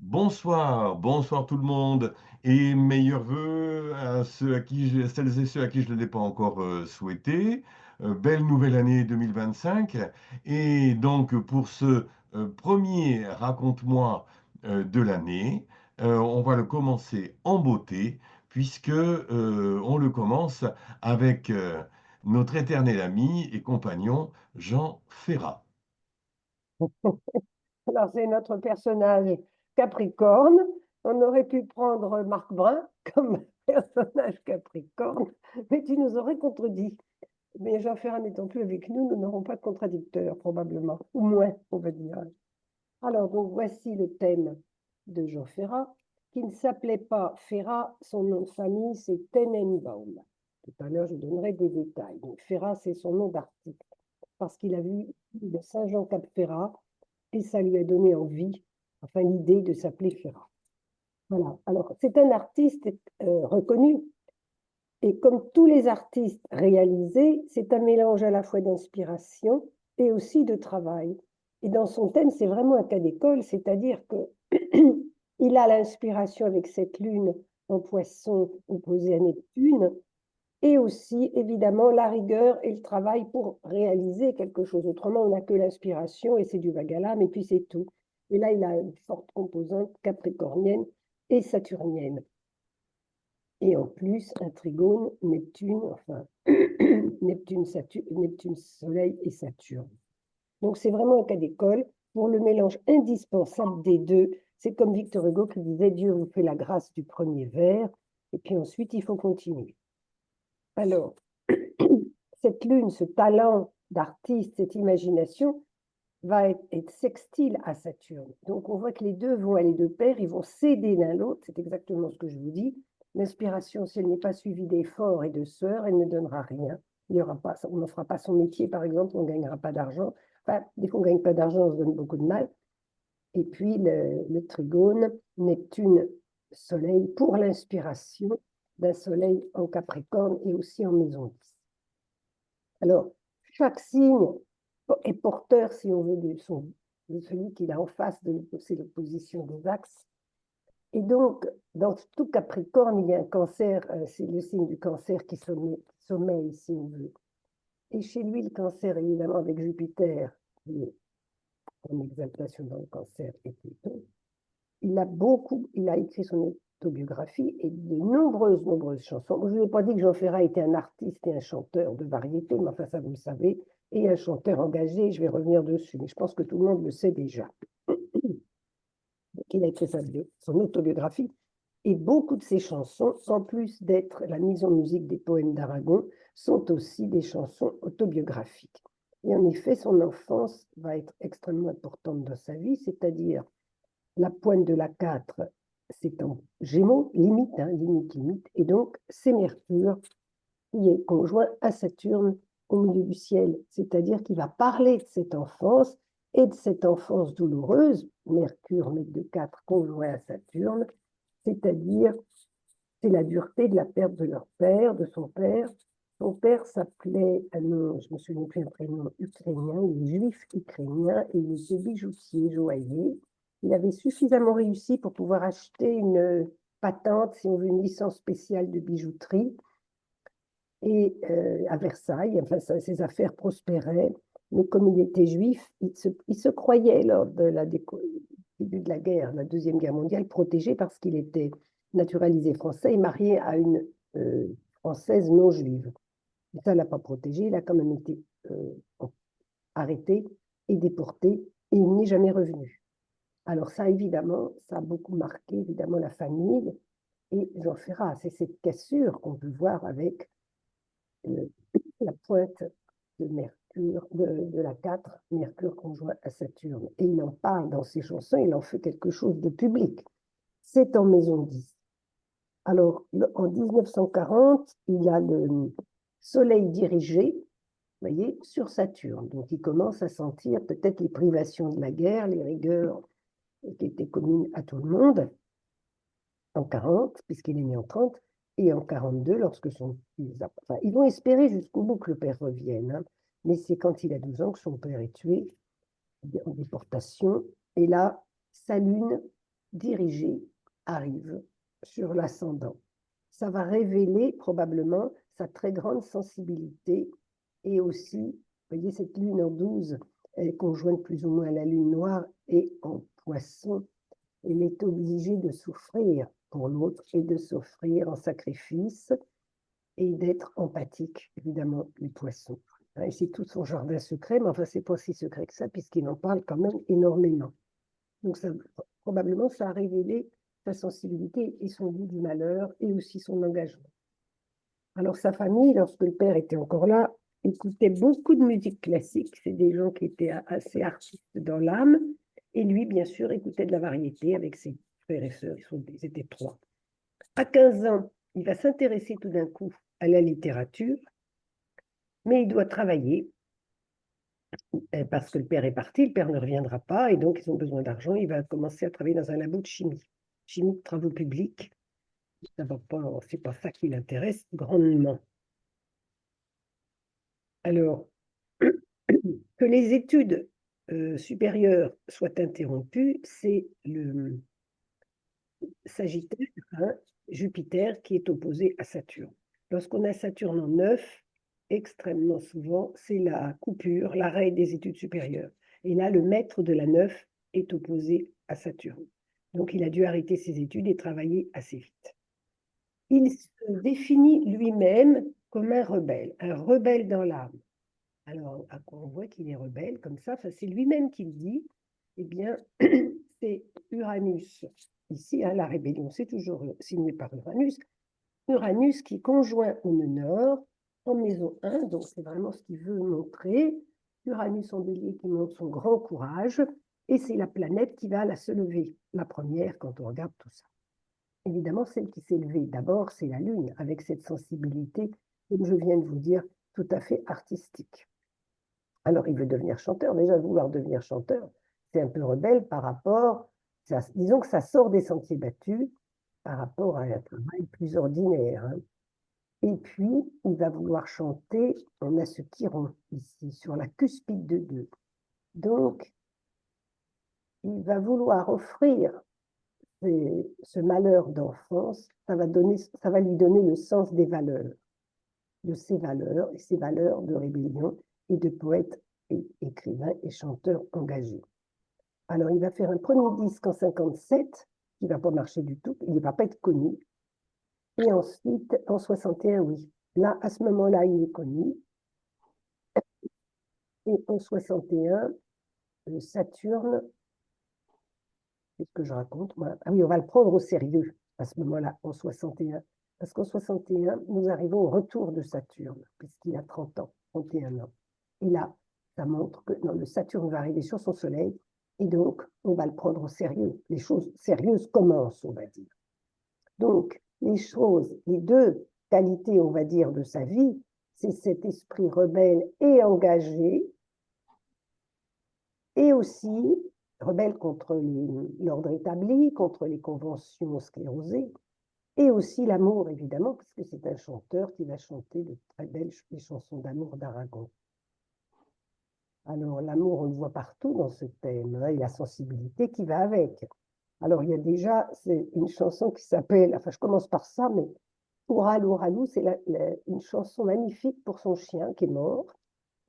Bonsoir, bonsoir tout le monde et meilleurs vœux à celles et ceux à qui je ne l'ai pas encore souhaité. Belle nouvelle année 2025. Et donc pour ce premier raconte-moi de l'année, on va le commencer en beauté puisque on le commence avec notre éternel ami et compagnon Jean Ferrat. Alors, c'est notre personnage Capricorne. On aurait pu prendre Marc Brun comme personnage Capricorne, mais tu nous aurais contredit. Mais Jean Ferrat n'étant plus avec nous, nous n'aurons pas de contradicteur, probablement, ou moins, on va dire. Alors, donc, voici le thème de Jean Ferrat, qui ne s'appelait pas Ferrat, son nom de famille, c'est Tenenbaum. Tout à l'heure, je donnerai des détails. Donc, Ferrat, c'est son nom d'artiste, parce qu'il a vu de Saint-Jean-Cap-Ferrat, et ça lui a donné envie, enfin l'idée de s'appeler Ferrat. Voilà. Alors, c'est un artiste reconnu, et comme tous les artistes réalisés, c'est un mélange à la fois d'inspiration et aussi de travail. Et dans son thème, c'est vraiment un cas d'école, c'est-à-dire que il a l'inspiration avec cette lune en poisson opposée à Neptune, et aussi, évidemment, la rigueur et le travail pour réaliser quelque chose. Autrement, on n'a que l'inspiration et c'est du vague à l'âme, et puis c'est tout. Et là, il a une forte composante capricornienne et saturnienne. Et en plus, un trigone, Neptune, enfin, Neptune, Neptune, Soleil et Saturne. Donc, c'est vraiment un cas d'école pour le mélange indispensable des deux. C'est comme Victor Hugo qui disait Dieu vous fait la grâce du premier vers, et puis ensuite, il faut continuer. Alors, cette lune, ce talent d'artiste, cette imagination, va être sextile à Saturne. Donc, on voit que les deux vont aller de pair, ils vont s'aider l'un l'autre, c'est exactement ce que je vous dis. L'inspiration, si elle n'est pas suivie d'efforts et de sueur, elle ne donnera rien. Il y aura pas, on n'en fera pas son métier, par exemple, on ne gagnera pas d'argent. Enfin, dès qu'on ne gagne pas d'argent, on se donne beaucoup de mal. Et puis, le trigone, Neptune, Soleil, pour l'inspiration d'un Soleil en Capricorne et aussi en maison 10. Alors, chaque signe est porteur, si on veut, de celui qu'il a en face, c'est l'opposition des axes. Et donc, dans tout Capricorne, il y a un cancer, c'est le signe du cancer qui sommeille, si on veut. Et chez lui, le cancer, évidemment, avec Jupiter, qui est en exaltation dans le cancer, et Pluton, il a écrit son autobiographie et de nombreuses chansons. Je ne vous ai pas dit que Jean Ferrat était un artiste et un chanteur de variété, mais enfin ça vous le savez, et un chanteur engagé, je vais revenir dessus, mais je pense que tout le monde le sait déjà. Donc, il a écrit son autobiographie, et beaucoup de ses chansons, en plus d'être la mise en musique des poèmes d'Aragon, sont aussi des chansons autobiographiques. Et en effet, son enfance va être extrêmement importante dans sa vie, c'est-à-dire la pointe de la 4, c'est en Gémeaux, limite, hein, limite. Et donc, c'est Mercure qui est conjoint à Saturne au milieu du ciel. C'est-à-dire qu'il va parler de cette enfance et de cette enfance douloureuse. Mercure, maître de 4, conjoint à Saturne. C'est-à-dire, c'est la dureté de la perte de leur père, de son père. Son père s'appelait, je me souviens plus un prénom ukrainien, il est juif ukrainien et il était bijoutier, joaillier. Il avait suffisamment réussi pour pouvoir acheter une patente, si on veut, une licence spéciale de bijouterie. Et à Versailles, enfin, ses affaires prospéraient. Mais comme il était juif, il se croyait lors de début de la guerre, la Deuxième Guerre mondiale, protégé parce qu'il était naturalisé français et marié à une Française non juive. Et ça ne l'a pas protégé, il a quand même été arrêté et déporté et il n'est jamais revenu. Alors ça, évidemment, ça a beaucoup marqué évidemment la famille et Jean Ferrat. C'est cette cassure qu'on peut voir avec la pointe de Mercure, de la 4, Mercure conjoint à Saturne. Et il en parle dans ses chansons, il en fait quelque chose de public. C'est en maison 10. Alors, en 1940, il a le Soleil dirigé, vous voyez, sur Saturne. Donc, il commence à sentir peut-être les privations de la guerre, les rigueurs qui étaient communes à tout le monde en 40, puisqu'il est né en 30, et en 42, lorsque enfin, ils vont espérer jusqu'au bout que le père revienne, hein, mais c'est quand il a 12 ans que son père est tué en déportation, et là, sa lune dirigé arrive sur l'ascendant. Ça va révéler probablement sa très grande sensibilité et aussi, vous voyez, cette lune en 12, elle est conjointe plus ou moins à la lune noire et en poisson. Il est obligé de souffrir pour l'autre et de s'offrir en sacrifice et d'être empathique, évidemment, les poissons. Et c'est tout son jardin secret, mais enfin, c'est pas si secret que ça, puisqu'il en parle quand même énormément. Donc, ça, probablement, ça a révélé sa sensibilité et son goût du malheur et aussi son engagement. Alors, sa famille, lorsque le père était encore là, écoutait beaucoup de musique classique. C'est des gens qui étaient assez artistes dans l'âme. Et lui, bien sûr, écoutait de la variété avec ses frères et sœurs. Ils étaient trois. À 15 ans, il va s'intéresser tout d'un coup à la littérature, mais il doit travailler parce que le père est parti, le père ne reviendra pas, et donc ils ont besoin d'argent. Il va commencer à travailler dans un labo de chimie de travaux publics. Ça va pas, c'est pas ça qui l'intéresse grandement. Alors, que les études supérieures soient interrompues, c'est le Sagittaire, hein, Jupiter, qui est opposé à Saturne. Lorsqu'on a Saturne en 9, extrêmement souvent, c'est la coupure, l'arrêt des études supérieures. Et là, le maître de la 9 est opposé à Saturne. Donc, il a dû arrêter ses études et travailler assez vite. Il se définit lui-même comme un rebelle dans l'âme. Alors, on voit qu'il est rebelle comme ça, enfin, c'est lui-même qui le dit. Eh bien, c'est Uranus. Ici, hein, la rébellion, c'est toujours signé par Uranus. Uranus qui conjoint au nœud nord en maison 1, donc c'est vraiment ce qu'il veut montrer. Uranus en bélier qui montre son grand courage, et c'est la planète qui va se lever, la première quand on regarde tout ça. Évidemment, celle qui s'est levée d'abord, c'est la Lune, avec cette sensibilité, comme je viens de vous dire, tout à fait artistique. Alors, il veut devenir chanteur. Déjà, vouloir devenir chanteur, c'est un peu rebelle par rapport, disons que ça sort des sentiers battus par rapport à un travail plus ordinaire. Hein. Et puis, il va vouloir chanter, on a ce chiron ici, sur la cuspide de 2. Donc, il va vouloir offrir ce malheur d'enfance, ça va lui donner le sens des valeurs, de ses valeurs, et ses valeurs de rébellion et de poète et écrivain et chanteur engagé. Alors, il va faire un premier disque en 57, qui ne va pas marcher du tout, il ne va pas être connu. Et ensuite, en 61, oui. Là, à ce moment-là, il est connu. Et en 61, Saturne, qu'est-ce que je raconte moi? Ah oui, on va le prendre au sérieux à ce moment-là, en 61. Parce qu'en 61, nous arrivons au retour de Saturne, puisqu'il a 30 ans, 31 ans. Et là, ça montre que non, le Saturne va arriver sur son Soleil, et donc on va le prendre au sérieux. Les choses sérieuses commencent, on va dire. Donc, les deux qualités, on va dire, de sa vie, c'est cet esprit rebelle et engagé, et aussi rebelle contre l'ordre établi, contre les conventions sclérosées, et aussi l'amour, évidemment, parce que c'est un chanteur qui va chanter de très belles chansons d'amour d'Aragon. Alors, l'amour, on le voit partout dans ce thème, hein, et la sensibilité qui va avec. Alors, il y a déjà une chanson qui s'appelle, enfin, je commence par ça, mais Oural Ouralou, c'est une chanson magnifique pour son chien qui est mort,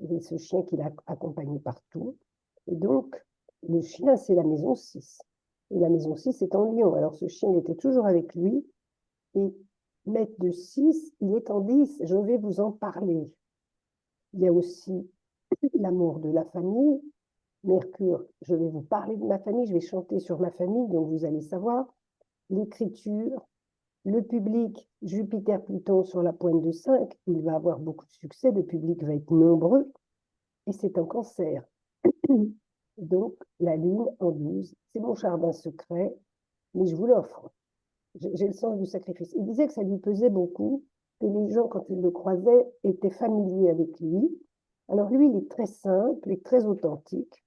et ce chien qu'il a accompagné partout. Et donc, le chien, c'est la maison 6. Et la maison 6 est en Lyon. Alors, ce chien, il était toujours avec lui. Et maître de 6, il est en 10. Je vais vous en parler. Il y a aussi l'amour de la famille. Mercure, je vais vous parler de ma famille. Je vais chanter sur ma famille, donc vous allez savoir. L'écriture, le public, Jupiter-Pluton sur la pointe de 5, il va avoir beaucoup de succès. Le public va être nombreux. Et c'est un cancer. Donc, la lune en 12, c'est mon jardin secret, mais je vous l'offre. J'ai le sens du sacrifice. Il disait que ça lui pesait beaucoup, que les gens, quand ils le croisaient, étaient familiers avec lui. Alors lui, il est très simple et très authentique.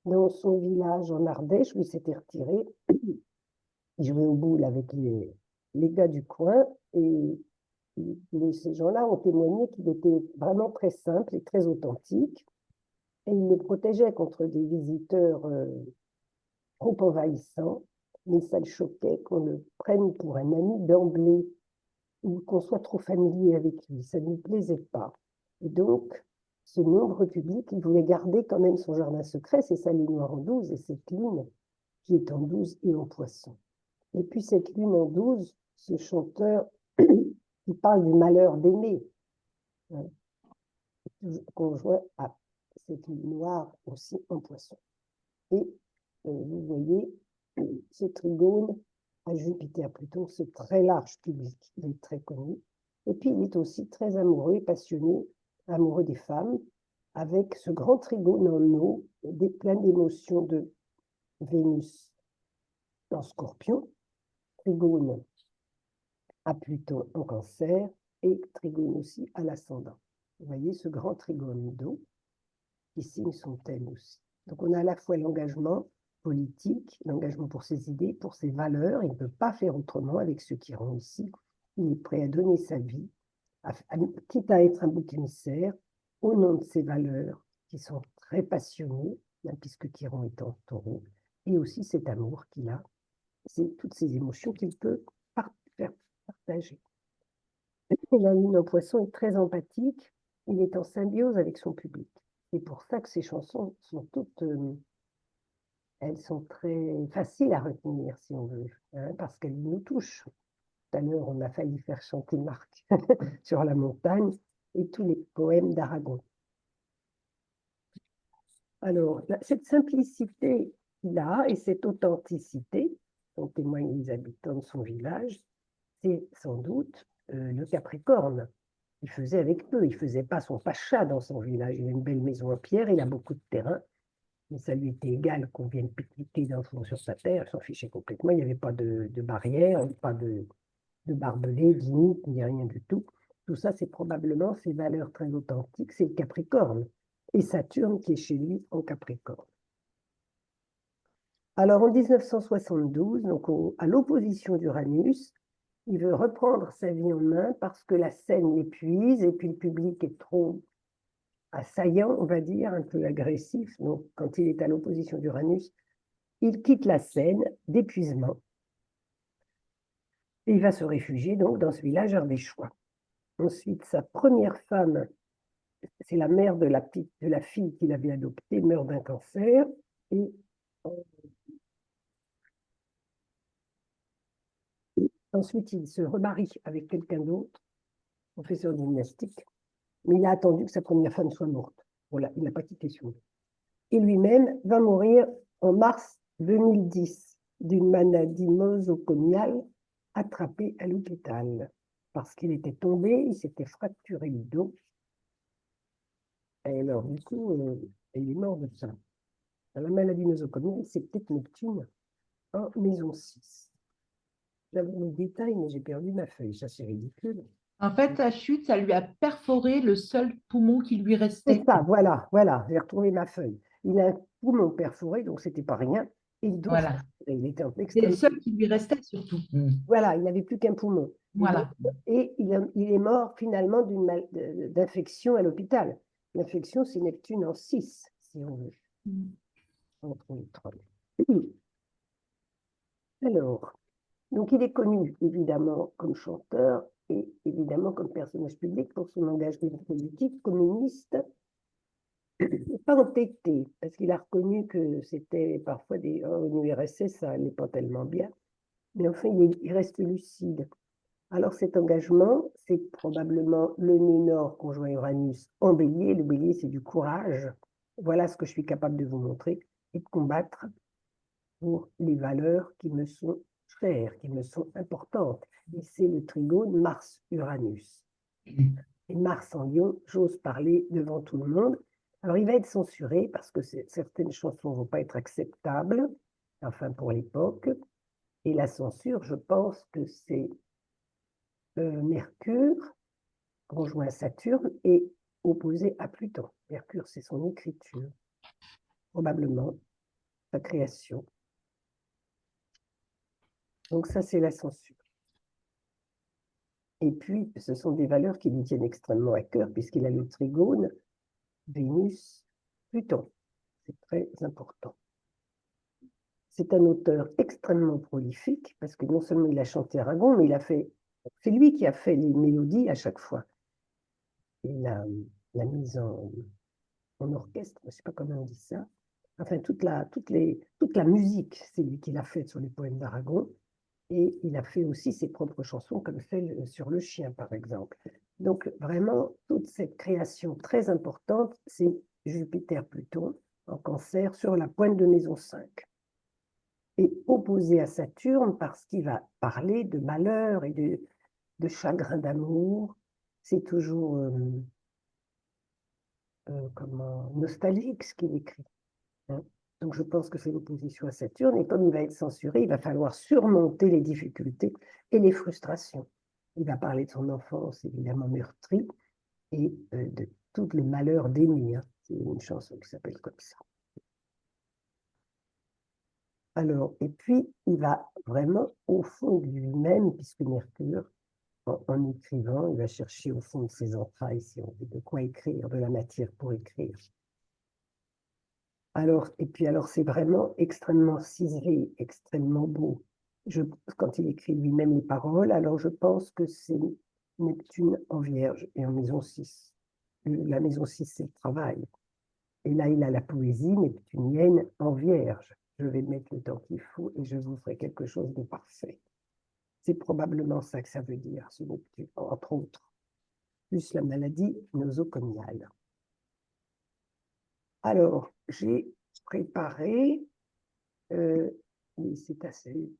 Dans son village en Ardèche, où il s'était retiré, il jouait au boule avec les gars du coin, et ces gens-là ont témoigné qu'il était vraiment très simple et très authentique. Et il le protégeait contre des visiteurs trop envahissants. mais ça le choquait qu'on le prenne pour un ami d'emblée ou qu'on soit trop familier avec lui. Ça ne lui plaisait pas. Et donc, ce nombre public, il voulait garder quand même son jardin secret, c'est sa lune noire en 12 et cette lune qui est en 12 et en poisson. Et puis cette lune en 12, ce chanteur qui parle du malheur d'aimer, hein, conjoint à cette lune noire aussi en poisson. Et vous voyez ce trigone à Jupiter-Pluton, ce très large public, il est très connu. Et puis il est aussi très amoureux et passionné, amoureux des femmes, avec ce grand trigone en eau, plein d'émotions de Vénus en Scorpion, trigone à Pluton en Cancer et trigone aussi à l'ascendant. Vous voyez ce grand trigone d'eau qui signe son thème aussi. Donc on a à la fois l'engagement politique, l'engagement pour ses idées, pour ses valeurs. Il ne peut pas faire autrement avec ce Chiron ici. Il est prêt à donner sa vie, quitte à être un bouc émissaire, au nom de ses valeurs qui sont très passionnées, puisque Chiron est en taureau, et aussi cet amour qu'il a, c'est toutes ces émotions qu'il peut faire partager. Et la lune en poisson est très empathique, il est en symbiose avec son public. C'est pour ça que ces chansons sont toutes, elles sont très faciles à retenir, si on veut, hein, parce qu'elles nous touchent. Tout à l'heure, on a failli faire chanter Marc sur la montagne et tous les poèmes d'Aragon. Alors, cette simplicité qu'il a et cette authenticité dont témoignent les habitants de son village, c'est sans doute le Capricorne. Il faisait avec peu, il ne faisait pas son pacha dans son village. Il a une belle maison en pierre, il a beaucoup de terrain, mais ça lui était égal qu'on vienne pique-niquer d'un fond sur sa terre, il s'en fichait complètement, il n'y avait pas de barrière, pas de barbelés, d'imites, ni rien du tout. Tout ça, c'est probablement ses valeurs très authentiques, c'est le Capricorne. Et Saturne qui est chez lui en Capricorne. Alors en 1972, donc à l'opposition d'Uranus, il veut reprendre sa vie en main parce que la scène l'épuise et puis le public est trop assaillant, on va dire, un peu agressif. Donc quand il est à l'opposition d'Uranus, il quitte la scène d'épuisement et il va se réfugier donc dans ce village ardéchois. Ensuite, sa première femme, c'est la mère de la fille qu'il avait adoptée, meurt d'un cancer. Et ensuite, il se remarie avec quelqu'un d'autre, professeur de gymnastique, mais il a attendu que sa première femme soit morte. Voilà, il n'a pas quitté son lit. Et lui-même va mourir en mars 2010 d'une maladie nosocomiale attrapée à l'hôpital parce qu'il était tombé, il s'était fracturé le dos. Et alors, du coup, il est mort de ça. La maladie nosocomiale, c'est peut-être Neptune en maison 6. J'avais mes détails, mais j'ai perdu ma feuille. Ça, c'est ridicule. En fait, sa chute, ça lui a perforé le seul poumon qui lui C'est restait. ça, voilà, j'ai retrouvé ma feuille. Il a un poumon perforé, donc c'était pas rien. Et il doit Voilà. fracturer. Il était en C'est le extrême. seul qui lui restait surtout. Voilà, il n'avait plus qu'un poumon. Voilà. Et il est mort finalement d'infection à l'hôpital. L'infection, c'est Neptune en 6, si on veut. Entre les trois. Alors, donc il est connu évidemment comme chanteur et évidemment comme personnage public pour son engagement politique communiste, pas entêté, parce qu'il a reconnu que c'était parfois une URSS, ça n'allait pas tellement bien, mais enfin il reste lucide. Alors cet engagement, c'est probablement le nœud nord conjoint Uranus en bélier. Le bélier, c'est du courage. Voilà ce que je suis capable de vous montrer et de combattre pour les valeurs qui me sont chères, qui me sont importantes. Et c'est le trigone Mars-Uranus. Et Mars en Lion, j'ose parler devant tout le monde. Alors il va être censuré parce que certaines chansons ne vont pas être acceptables, enfin pour l'époque. Et la censure, je pense que c'est Mercure, conjoint à Saturne, et opposé à Pluton. Mercure, c'est son écriture, probablement sa création. Donc ça, c'est la censure. Et puis, ce sont des valeurs qui lui tiennent extrêmement à cœur, puisqu'il a le trigone Vénus-Pluton. C'est très important. c'est un auteur extrêmement prolifique, parce que non seulement il a chanté Aragon, mais c'est lui qui a fait les mélodies à chaque fois. Et la mise en orchestre, je ne sais pas comment on dit ça. Enfin, toute la musique, c'est lui qui l'a faite sur les poèmes d'Aragon. Et il a fait aussi ses propres chansons, comme celle sur le chien, par exemple. Donc, vraiment, toute cette création très importante, c'est Jupiter-Pluton en Cancer sur la pointe de maison 5. Et opposé à Saturne parce qu'il va parler de malheur et de chagrin d'amour. C'est toujours nostalgique ce qu'il écrit. Hein. Donc je pense que c'est l'opposition à Saturne, et comme il va être censuré, il va falloir surmonter les difficultés et les frustrations. Il va parler de son enfance, évidemment meurtrie, et de tous les malheurs d'aimer. Hein. C'est une chanson qui s'appelle comme ça. Alors, et puis, il va vraiment au fond de lui-même, puisque Mercure, en écrivant, il va chercher au fond de ses entrailles, si on veut, de quoi écrire, de la matière pour écrire. Alors, et puis alors, c'est vraiment extrêmement ciselé, extrêmement beau. Quand il écrit lui-même les paroles, alors je pense que c'est Neptune en Vierge et en maison 6. La maison 6, c'est le travail. Et là, il a la poésie neptunienne en Vierge. Je vais mettre le temps qu'il faut et je vous ferai quelque chose de parfait. C'est probablement ça que ça veut dire, ce Neptune, entre autres, plus la maladie nosocomiale. Alors, j'ai préparé, mais c'est assez.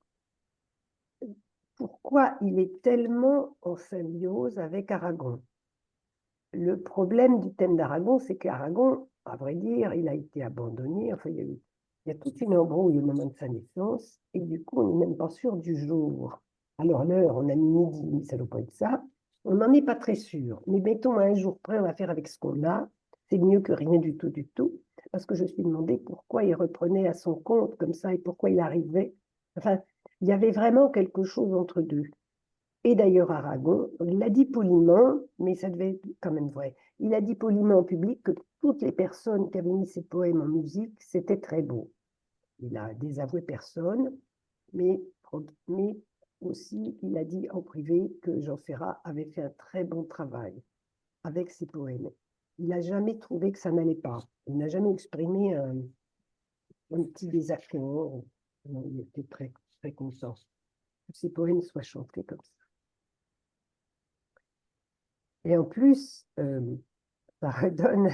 Pourquoi il est tellement en symbiose avec Aragon? Le problème du thème d'Aragon, c'est qu'Aragon, à vrai dire, il a été abandonné. Enfin, il y a toute une embrouille au moment de sa naissance, et du coup, on n'est même pas sûr du jour. Alors, l'heure, on a mis midi, mais ça ne doit pas être ça. On n'en est pas très sûr. Mais mettons à un jour près, on va faire avec ce qu'on a. C'est mieux que rien du tout, parce que je me suis demandé pourquoi il reprenait à son compte comme ça et pourquoi il arrivait. Enfin, il y avait vraiment quelque chose entre deux. Et d'ailleurs, Aragon, il l'a dit poliment, mais ça devait être quand même vrai. Il a dit poliment en public que toutes les personnes qui avaient mis ses poèmes en musique, c'était très beau. Il a désavoué personne, mais aussi il a dit en privé que Jean Ferrat avait fait un très bon travail avec ses poèmes. Il n'a jamais trouvé que ça n'allait pas. Il n'a jamais exprimé un petit désaccord. Il était très, très content que ses poèmes soient chantés comme ça. Et en plus, ça redonne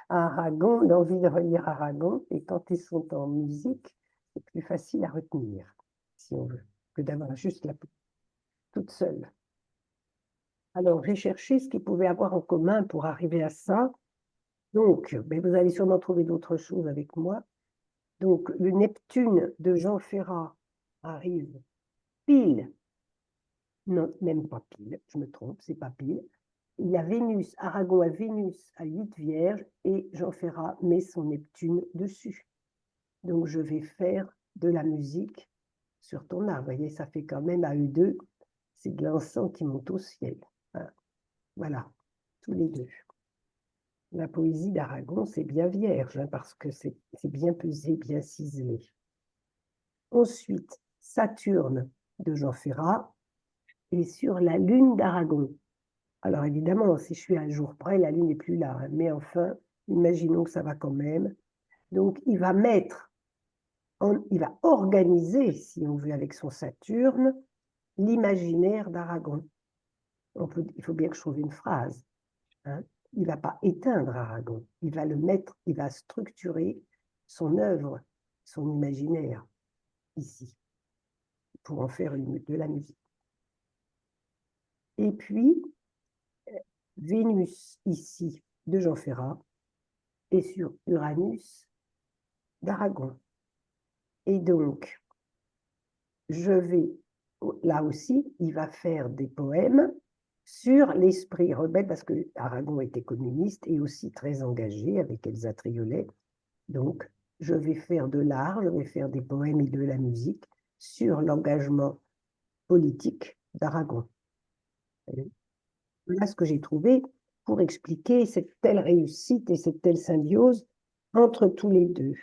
à Aragon l'envie de relire Aragon, et quand ils sont en musique, c'est plus facile à retenir, si on veut, que d'avoir juste la toute seule. Alors, j'ai cherché ce qu'ils pouvaient avoir en commun pour arriver à ça. Donc, mais vous allez sûrement trouver d'autres choses avec moi. Donc, le Neptune de Jean Ferrat arrive pile, non, même pas pile, je me trompe, c'est pas pile. Il y a Vénus, Aragon a Vénus à 8 vierges et Jean Ferrat met son Neptune dessus. Donc, je vais faire de la musique sur ton art. Vous voyez, ça fait quand même à eux deux, c'est de l'encens qui monte au ciel. Voilà, tous les deux. La poésie d'Aragon, c'est bien vierge, hein, parce que c'est bien pesé, bien ciselé. Ensuite, Saturne de Jean Ferrat et sur la lune d'Aragon. Alors évidemment, si je suis à un jour près, la lune n'est plus là, hein, mais enfin, imaginons que ça va quand même. Donc, il va organiser, si on veut, avec son Saturne, l'imaginaire d'Aragon. Il faut bien que je trouve une phrase. Hein. Il ne va pas éteindre Aragon, il va le mettre, il va structurer son œuvre, son imaginaire, ici, pour en faire de la musique. Et puis, Vénus, ici, de Jean Ferrat, et sur Uranus, d'Aragon. Et donc, là aussi, il va faire des poèmes sur l'esprit rebelle, parce que Aragon était communiste et aussi très engagé avec Elsa Triolet. Donc, je vais faire de l'art, je vais faire des poèmes et de la musique sur l'engagement politique d'Aragon. Voilà ce que j'ai trouvé pour expliquer cette telle réussite et cette telle symbiose entre tous les deux.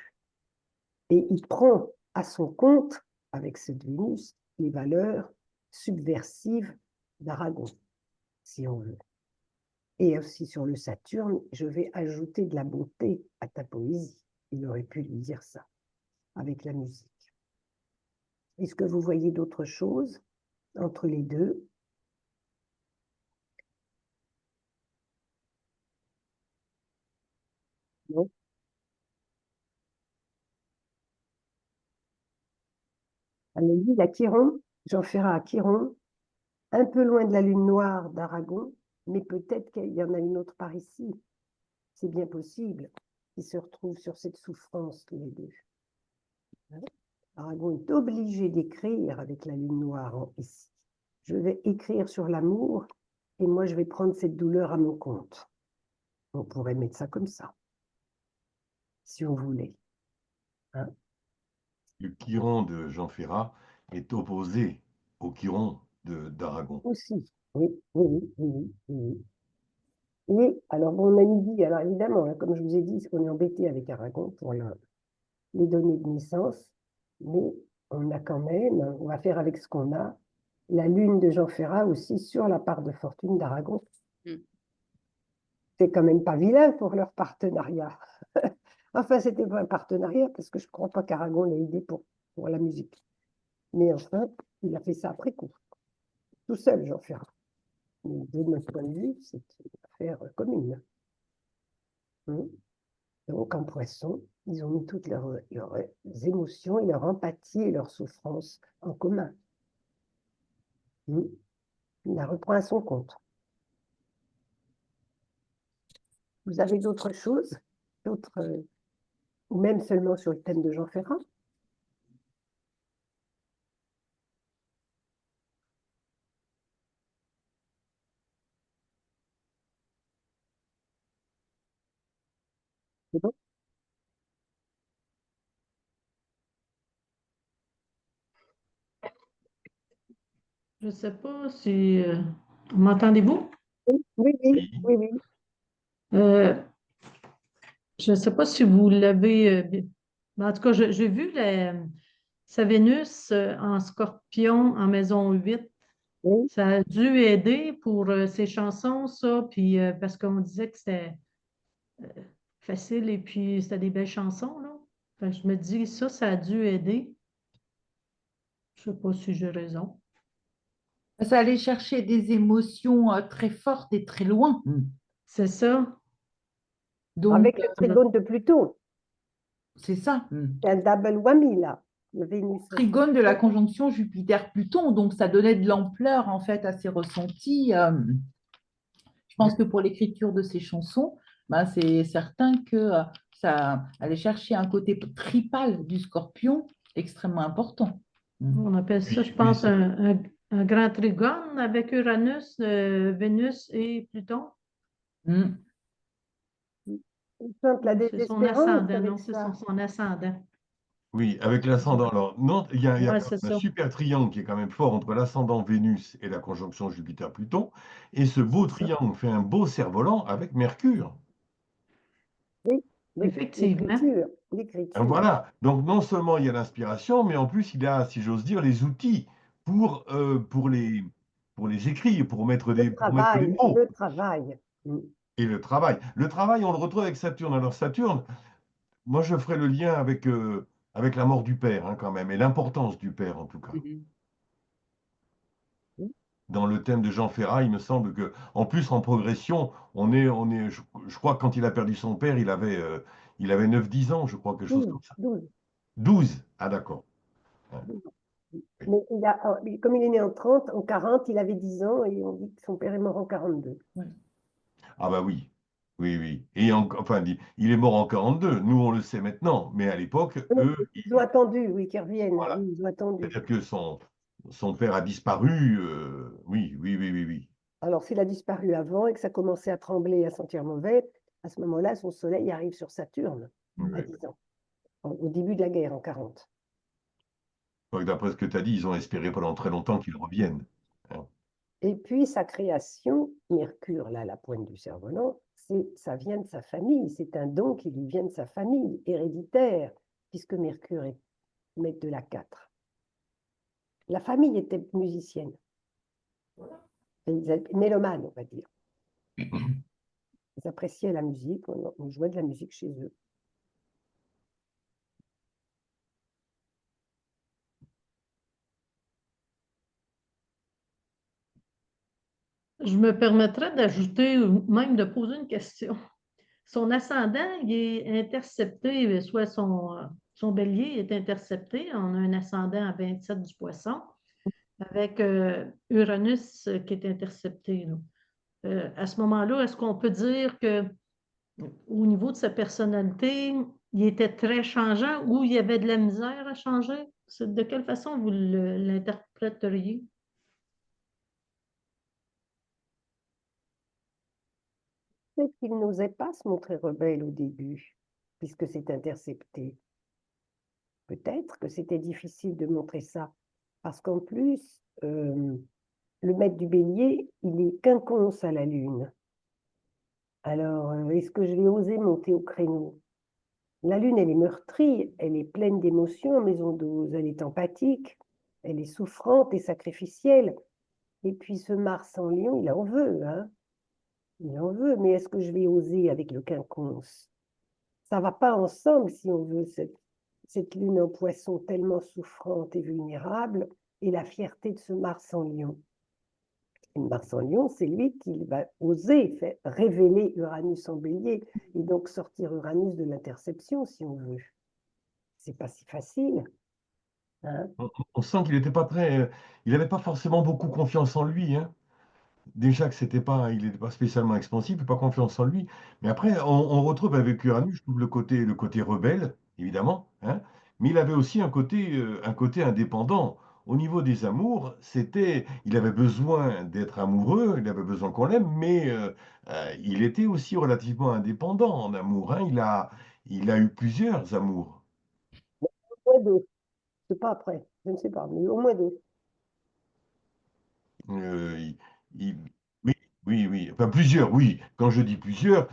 Et il prend à son compte, avec cette Vénus, les valeurs subversives d'Aragon, si on veut. Et aussi sur le Saturne, je vais ajouter de la beauté à ta poésie. Il aurait pu lui dire ça, avec la musique. Est-ce que vous voyez d'autres choses entre les deux? Non. Allez-y, la Chiron, Jean Ferrat à Chiron, un peu loin de la lune noire d'Aragon, mais peut-être qu'il y en a une autre par ici. C'est bien possible qu'ils se retrouvent sur cette souffrance tous les deux. Aragon est obligé d'écrire avec la lune noire ici. Je vais écrire sur l'amour et moi je vais prendre cette douleur à mon compte. On pourrait mettre ça comme ça, si on voulait. Hein? Le Chiron de Jean Ferrat est opposé au Chiron d'Aragon. Aussi, oui, oui, oui, oui. Et alors, bon, on a dit, alors évidemment, hein, comme je vous ai dit, on est embêté avec Aragon pour les données de naissance, mais on a quand même, on va faire avec ce qu'on a, la lune de Jean Ferrat aussi sur la part de fortune d'Aragon. C'est quand même pas vilain pour leur partenariat. Enfin, c'était pas un partenariat parce que je ne crois pas qu'Aragon l'ait aidé pour la musique. Mais enfin, il a fait ça après coup, tout seul, Jean Ferrat. Mais de notre point de vue, c'est une affaire commune. Donc, en Poisson, ils ont mis toutes leurs émotions et leur empathie et leur souffrance en commun. Il la reprend à son compte. Vous avez d'autres choses, ou même seulement sur le thème de Jean Ferrat? C'est bon? Je ne sais pas si... m'entendez-vous? Oui, oui, oui, Oui. oui, oui. Euh, je ne sais pas si vous l'avez... mais en tout cas, j'ai vu sa Vénus en Scorpion en maison 8. Oui. Ça a dû aider pour ses chansons, ça, puis parce qu'on disait que c'était facile et puis c'était des belles chansons, là. Fait que je me dis, ça a dû aider. Je ne sais pas si j'ai raison. Ça allait chercher des émotions très fortes et très loin. C'est ça. Donc, Avec le trigone de Pluton. c'est ça. C'est un double whammy, là. Le Vénus. Trigone de la conjonction Jupiter-Pluton. Donc, ça donnait de l'ampleur, en fait, à ses ressentis. Je pense que pour l'écriture de ces chansons, ben, c'est certain que ça allait chercher un côté tripal du Scorpion extrêmement important. On appelle ça, Oui, je oui, pense, un grand trigone avec Uranus, Vénus et Pluton. Mm. Il chante la C'est son désespérance ascendant, avec non, c'est ça. son ascendant. oui, avec l'ascendant. Alors, non, il y a Ouais, quand c'est même un ça. super triangle qui est quand même fort entre l'ascendant Vénus et la conjonction Jupiter-Pluton. Et ce beau C'est ça. triangle fait un beau cerf-volant avec Mercure. Oui, oui, Effectivement. l'écriture, l'écriture. Voilà. Donc, non seulement il y a l'inspiration, mais en plus, il a, si j'ose dire, les outils pour, euh, pour les, pour les écrire, pour mettre des mots. Le travail. Et le travail. Le travail, on le retrouve avec Saturne. Alors, Saturne, moi, je ferai le lien avec la mort du père, hein, quand même, et l'importance du père, en tout cas. Dans le thème de Jean Ferrat, il me semble que, en plus, en progression, je crois que quand il a perdu son père, il avait 9-10 ans, je crois, quelque chose 12, comme ça. 12. 12. Ah, d'accord. Ouais, oui. Mais comme il est né en 30, en 40, il avait 10 ans et on dit que son père est mort en 42. Ah, bah oui. Oui, oui. Enfin, il est mort en 42. Nous, on le sait maintenant. Mais à l'époque, eux, Ils ont attendu, oui, qu'ils reviennent. voilà. Oui, ils ont attendu. C'est-à-dire que son père a disparu. Oui, oui, oui, oui, oui. Alors, s'il a disparu avant et que ça commençait à trembler et à sentir mauvais, à ce moment-là, son soleil arrive sur Saturne à Ouais. 10 ans, au début de la guerre, en 40. Donc, d'après ce que tu as dit, ils ont espéré pendant très longtemps qu'il revienne. Hein. Et puis, sa création, Mercure, là, la pointe du cerf-volant, ça vient de sa famille. C'est un don qui lui vient de sa famille, héréditaire, puisque Mercure est mettre de la 4. La famille était musicienne, mélomane, on va dire. Ils appréciaient la musique, on jouait de la musique chez eux. Je me permettrais d'ajouter ou même de poser une question. Son ascendant, il est intercepté, soit son bélier est intercepté. On a un ascendant à 27 du poisson, avec Uranus qui est intercepté. À ce moment-là, est-ce qu'on peut dire que au niveau de sa personnalité, il était très changeant ou il y avait de la misère à changer? De quelle façon vous l'interpréteriez? Peut-être qu'il n'osait pas se montrer rebelle au début, puisque c'est intercepté. Peut-être que c'était difficile de montrer ça, parce qu'en plus, le maître du bélier, il est quinconce à la lune. Alors, est-ce que je vais oser monter au créneau? La lune, elle est meurtrie, elle est pleine d'émotions, maison 12, elle est empathique, elle est souffrante et sacrificielle. Et puis ce Mars en Lion, il en veut, hein? Il en veut, mais est-ce que je vais oser avec le quinconce? Ça ne va pas ensemble si on veut cette lune en poisson tellement souffrante et vulnérable et la fierté de ce Mars en Lion. Et Mars en Lion, c'est lui qui va oser révéler Uranus en bélier et donc sortir Uranus de l'interception si on veut. C'est pas si facile. Hein? On sent qu'il n'était pas très, il n'avait pas forcément beaucoup confiance en lui, hein. Déjà que il n'était pas spécialement expansif, et pas confiance en lui. Mais après, on retrouve avec Uranus, je trouve le côté rebelle, évidemment, hein, mais il avait aussi un côté indépendant. Au niveau des amours, il avait besoin d'être amoureux, il avait besoin qu'on l'aime, mais il était aussi relativement indépendant en amour, hein. Il a eu plusieurs amours. Au moins deux. Je sais pas après, je ne sais pas, mais au moins deux. Euh, il- il- oui, oui, oui. Enfin, plusieurs, oui. Quand je dis plusieurs,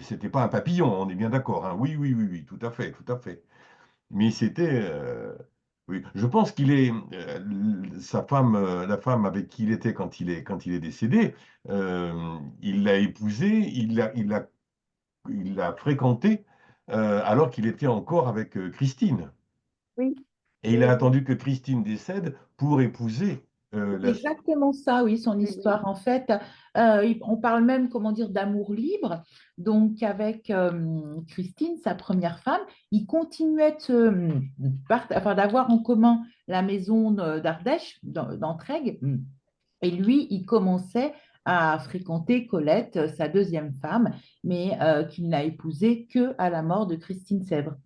c'était pas un papillon, on est bien d'accord, hein. Oui, oui, oui, oui, tout à fait, tout à fait. Mais oui. Je pense qu'il est sa femme, la femme avec qui il était quand il est décédé, il l'a épousée, il l'a fréquentée alors qu'il était encore avec Christine. Oui, Et il oui, a oui, attendu que Christine décède pour épouser C'est exactement ça, oui, son oui, oui. histoire. En fait, on parle même, comment dire, d'amour libre. Donc, avec Christine, sa première femme, ils continuaient enfin, d'avoir en commun la maison d'Ardèche, d'Entraigues. Et lui, il commençait à fréquenter Colette, sa deuxième femme, mais qu'il n'a épousée que à la mort de Christine Sèvres.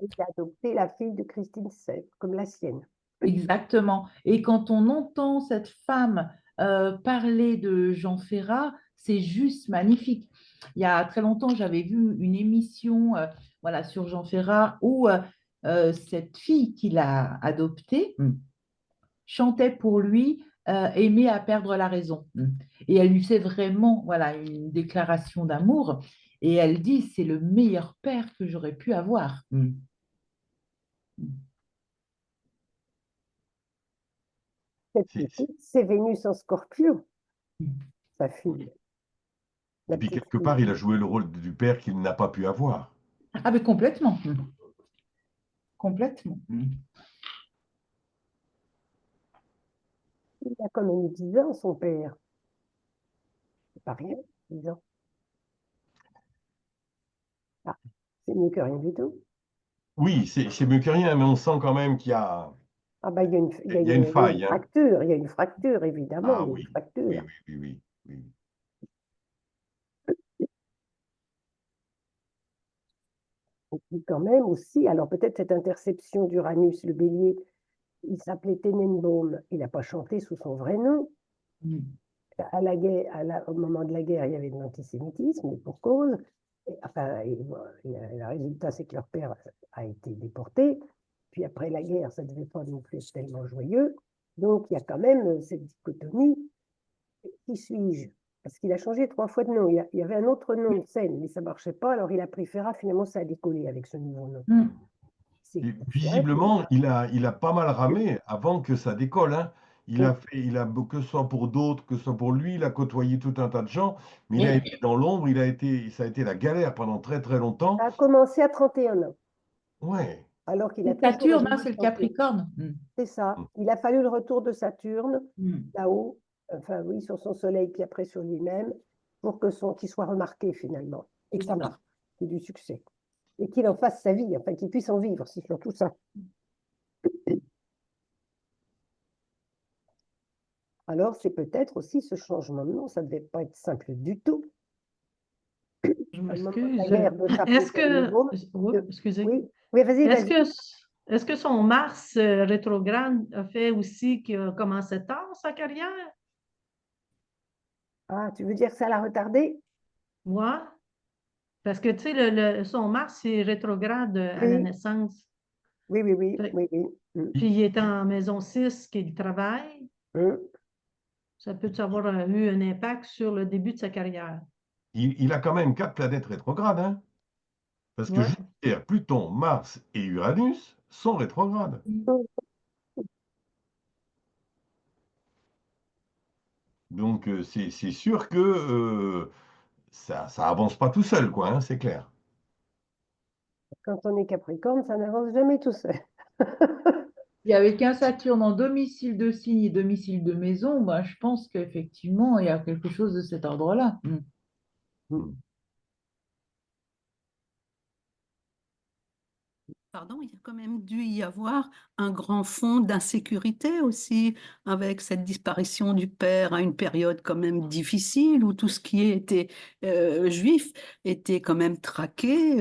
Il a adopté la fille de Christine Sèvres, comme la sienne. Exactement. Et quand on entend cette femme parler de Jean Ferrat, c'est juste magnifique. Il y a très longtemps, j'avais vu une émission voilà, sur Jean Ferrat où cette fille qu'il a adoptée chantait pour lui Aimer à perdre la raison. Et elle lui fait vraiment voilà, une déclaration d'amour. Et elle dit, c'est le meilleur père que j'aurais pu avoir. Cette c'est- petite, c'est Vénus en Scorpion, sa oui. fille, Et la puis petite quelque fille. part, il a joué le rôle du père qu'il n'a pas pu avoir. Ah, mais complètement. Complètement. Il a quand même eu 10 ans, son père. C'est pas rien, 10 ans. Ah, c'est mieux que rien du tout. Oui, c'est mieux que rien, mais on sent quand même Ah bah, il y a une, il y a il y a une une, il y a une faille, hein. fracture, il y a une fracture, évidemment, Ah il y a une oui, oui, fracture. oui, oui, oui, oui. Et puis quand même aussi, alors peut-être cette interception d'Uranus, le bélier, il s'appelait Tenenbaum, il n'a pas chanté sous son vrai nom. Mm. À la guerre, au moment de la guerre, il y avait de l'antisémitisme, et pour cause. Et, enfin, le résultat, c'est que leur père a été déporté. Puis après la guerre, ça ne devait pas non plus être tellement joyeux. Donc il y a quand même cette dichotomie. Qui suis-je? Parce qu'il a changé 3 fois de nom. Il y avait un autre nom de scène, mais ça ne marchait pas. Alors, il a pris Ferrat. Finalement, ça a décollé avec ce nouveau nom. Mm. C'est Et vrai visiblement, qu'il il a pas mal ramé avant que ça décolle, hein. Mm. Que ce soit pour d'autres, que ce soit pour lui, il a côtoyé tout un tas de gens, mais il a Et été dans l'ombre, ça a été la galère pendant très très longtemps. a commencé à 31 ans, Ouais. alors qu'il a toujours Saturne, aimé c'est le chanter. Capricorne. Mm. C'est ça. Il a fallu le retour de Saturne, Mm. là-haut, enfin oui, sur son soleil, puis après sur lui-même, pour qu'il soit remarqué finalement, et que ça marche, qu'il ait du succès. Et qu'il en fasse sa vie, enfin qu'il puisse en vivre, c'est surtout ça. Alors, c'est peut-être aussi ce changement de nom, ça ne devait pas être simple du tout. Je À un moment, m'excuse. la guerre de Est-ce Capricorne que, Nouveau, oui, excusez. oui, oui, vas-y, Est-ce vas-y. que, est-ce que son Mars rétrograde a fait aussi qu'il a commencé tard sa carrière? Ah, tu veux dire que ça l'a retardé? Moi? Parce que, tu sais, son Mars, c'est rétrograde à la Oui, naissance. oui, oui, oui, Fait- oui, oui. Mm, Puis il est en maison 6 qu'il travaille. mm. Ça peut avoir eu un impact sur le début de sa carrière. Il a quand même 4 planètes rétrogrades, hein, parce que Ouais. Jupiter, Pluton, Mars et Uranus sont rétrogrades. Donc c'est sûr que ça avance pas tout seul, quoi, hein, c'est clair. Quand on est Capricorne, ça n'avance jamais tout seul. Il y avait qu'un Saturne en domicile de signe et domicile de maison. Moi, je pense qu'effectivement, il y a quelque chose de cet ordre-là. Mm. Mm. Pardon, il y a quand même dû y avoir un grand fond d'insécurité aussi avec cette disparition du père à une période quand même difficile où tout ce qui était juif était quand même traqué,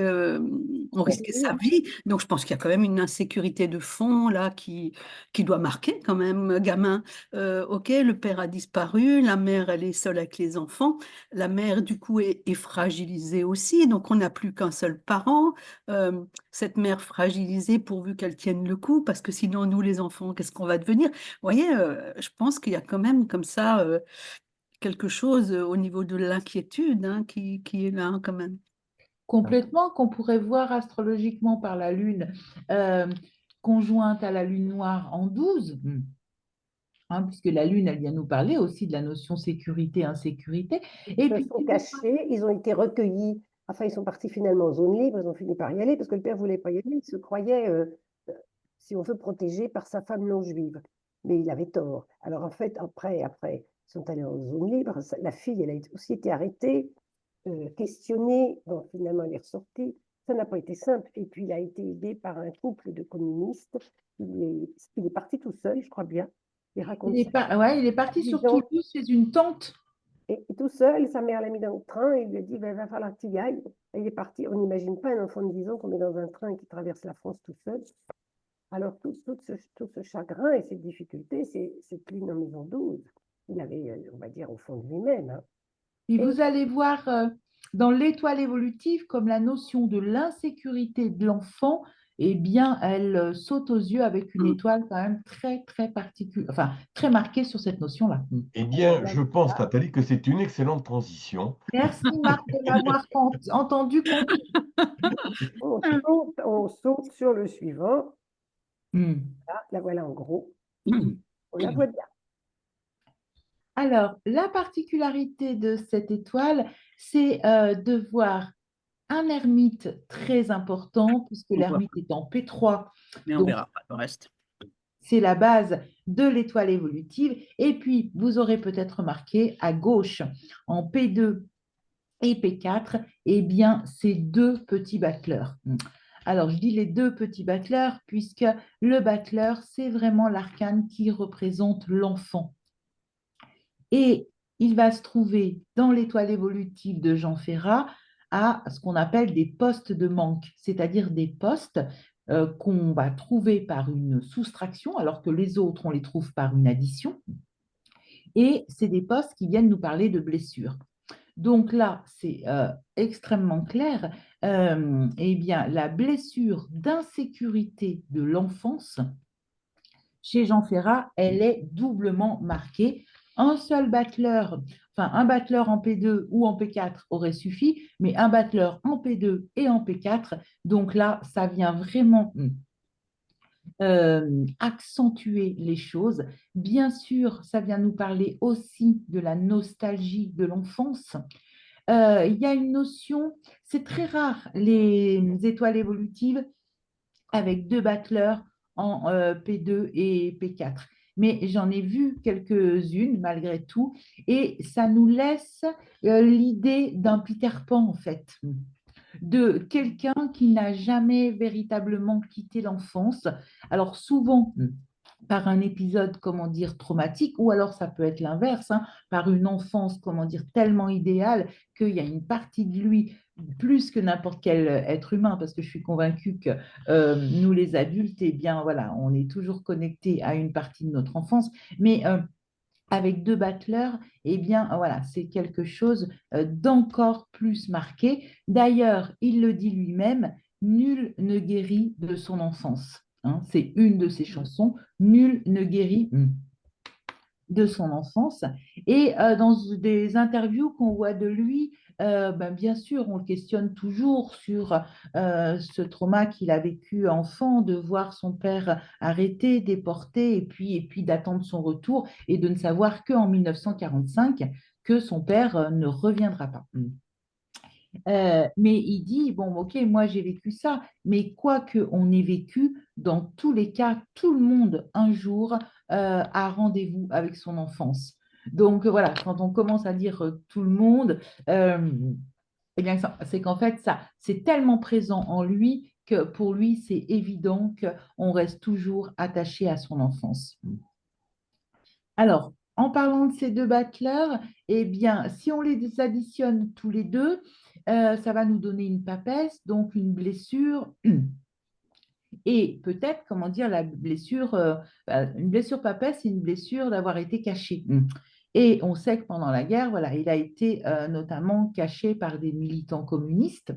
on risquait sa vie. Donc je pense qu'il y a quand même une insécurité de fond là qui doit marquer quand même, gamin. Ok, le père a disparu, la mère elle est seule avec les enfants, la mère du coup est fragilisée aussi, donc on n'a plus qu'un seul parent. Cette mère fragilisée pourvu qu'elle tienne le coup, parce que sinon, nous, les enfants, qu'est-ce qu'on va devenir? Vous voyez, je pense qu'il y a quand même comme ça quelque chose au niveau de l'inquiétude hein, qui est là hein, quand même. Complètement, qu'on pourrait voir astrologiquement par la Lune euh, conjointe à la Lune noire en 12. Hein, puisque la Lune, elle vient nous parler aussi de la notion sécurité-insécurité. Et Ils se puis, sont cachés, ils ont été recueillis. Enfin, ils sont partis finalement en zone libre, ils ont fini par y aller parce que le père voulait pas y aller. Il se croyait, si on veut, protégé par sa femme non juive. Mais il avait tort. Alors en fait, après, ils sont allés en zone libre. La fille, elle a aussi été arrêtée, questionnée. Bon, finalement, elle est ressortie. Ça n'a pas été simple. Et puis, il a été aidé par un couple de communistes. Il est parti tout seul, je crois bien. Il raconte ça. ouais, il est parti sur Disons, Toulouse chez une tante. et tout seul, sa mère l'a mis dans le train et il lui a dit, ben, il va falloir que tu y ailles. Et il est parti. On n'imagine pas un enfant de 10 ans qu'on met dans un train et qui traverse la France tout seul. Alors tout ce chagrin et ces difficultés, c'est une en maison 12. Il avait, on va dire, au fond de lui-même. Hein. Et Et vous allez voir dans l'étoile évolutive comme la notion de l'insécurité de l'enfant, eh bien, elle saute aux yeux avec une étoile quand même très, très particulière, enfin, très marquée sur cette notion-là. Eh alors bien, là, je pense, Nathalie, que c'est une excellente transition. Merci Marc de m'avoir entendu compris. on saute sur le suivant. Hmm. Là, la voilà en gros. On la voit bien. Alors, la particularité de cette étoile, c'est de voir un ermite très important, puisque l'ermite est en P3. Mais on Donc, verra pas le reste. c'est la base de l'étoile évolutive. Et puis, vous aurez peut-être remarqué à gauche, en P2 et P4, eh bien, ces deux petits battleurs. Alors, je dis les deux petits battleurs, puisque le battleur, c'est vraiment l'arcane qui représente l'enfant. Et il va se trouver dans l'étoile évolutive de Jean Ferrat à ce qu'on appelle des postes de manque, c'est-à-dire des postes qu'on va trouver par une soustraction, alors que les autres, on les trouve par une addition. Et c'est des postes qui viennent nous parler de blessures. Donc là, c'est extrêmement clair. Eh bien, la blessure d'insécurité de l'enfance, chez Jean Ferrat, elle est doublement marquée Un seul battleur, enfin un battleur en P2 ou en P4 aurait suffi, mais un battleur en P2 et en P4, donc là, ça vient vraiment accentuer les choses. Bien sûr, ça vient nous parler aussi de la nostalgie de l'enfance. Il y a une notion, c'est très rare, les étoiles évolutives avec deux battleurs en P2 et P4. Mais j'en ai vu quelques-unes malgré tout, et ça nous laisse l'idée d'un Peter Pan, en fait, de quelqu'un qui n'a jamais véritablement quitté l'enfance. Alors souvent, par un épisode, comment dire, traumatique, ou alors ça peut être l'inverse, hein, par une enfance, comment dire, tellement idéale qu'il y a une partie de lui, plus que n'importe quel être humain, parce que je suis convaincue que nous, les adultes, eh bien, voilà, on est toujours connectés à une partie de notre enfance, mais avec deux battleurs, eh bien, voilà, c'est quelque chose d'encore plus marqué. D'ailleurs, il le dit lui-même, nul ne guérit de son enfance. Hein, c'est une de ses chansons, nul ne guérit de son enfance. Et dans des interviews qu'on voit de lui, ben, bien sûr, on le questionne toujours sur ce trauma qu'il a vécu enfant, de voir son père arrêté, déporté, et puis d'attendre son retour et de ne savoir qu'en 1945 que son père ne reviendra pas. Mais il dit, bon, ok, moi j'ai vécu ça, mais quoi qu'on ait vécu, dans tous les cas, tout le monde un jour a rendez-vous avec son enfance. Donc voilà, quand on commence à dire tout le monde, eh bien, c'est qu'en fait, ça, c'est tellement présent en lui que pour lui, c'est évident qu'on reste toujours attaché à son enfance. Alors, en parlant de ces deux battleurs, eh bien, si on les additionne tous les deux, ça va nous donner une papesse, donc une et peut-être, comment dire, la blessure, une blessure papesse, c'est une blessure d'avoir été cachée. Et on sait que pendant la guerre, voilà, il a été notamment caché par des militants communistes.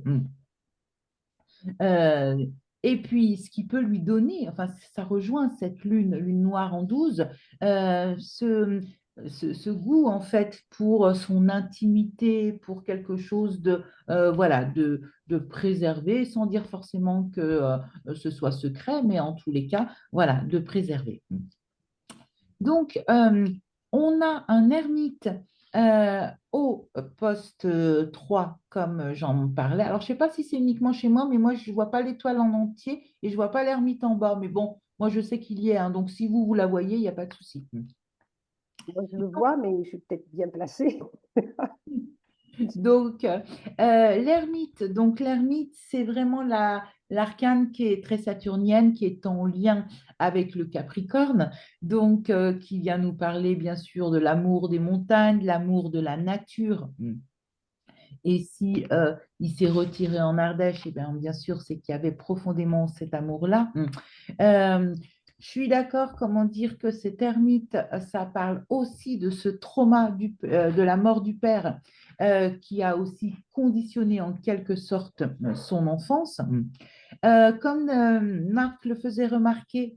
Euh, et puis, ce qui peut lui donner, enfin, ça rejoint cette lune noire en 12, ce goût, en fait, pour son intimité, pour quelque chose voilà, de préserver, sans dire forcément que ce soit secret, mais en tous les cas, voilà, de préserver. Donc, on a un ermite au poste 3, comme j'en parlais. Alors, je ne sais pas si c'est uniquement chez moi, mais moi, je ne vois pas l'étoile en entier et je ne vois pas l'ermite en bas. Mais bon, moi, je sais qu'il y est. Hein, donc, si vous la voyez, il n'y a pas de souci. Moi, je le vois, mais je suis peut-être bien placée. Donc, l'ermite, c'est vraiment l'arcane qui est très saturnienne, qui est en lien avec le Capricorne, donc qui vient nous parler bien sûr de l'amour des montagnes, l'amour de la nature. Et si il s'est retiré en Ardèche, et bien sûr, c'est qu'il y avait profondément cet amour-là. Je suis d'accord, comment dire, que cet ermite, ça parle aussi de ce trauma de la mort du père qui a aussi conditionné en quelque sorte son enfance. Comme Marc le faisait remarquer,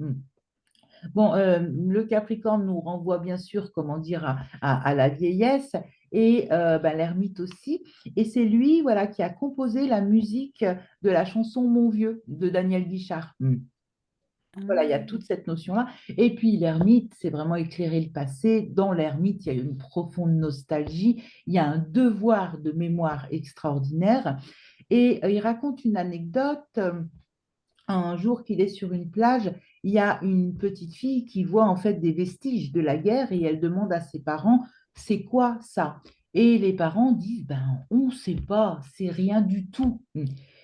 bon, le Capricorne nous renvoie bien sûr, comment dire, à la vieillesse et l'ermite aussi. Et c'est lui, voilà, qui a composé la musique de la chanson Mon Vieux de Daniel Guichard. Voilà, il y a toute cette notion-là. Et puis l'ermite, c'est vraiment éclairer le passé. Dans l'ermite, il y a une profonde nostalgie, il y a un devoir de mémoire extraordinaire. Et il raconte une anecdote. Un jour qu'il est sur une plage, il y a une petite fille qui voit en fait des vestiges de la guerre et elle demande à ses parents, c'est quoi ça? Et les parents disent, ben, on ne sait pas, c'est rien du tout.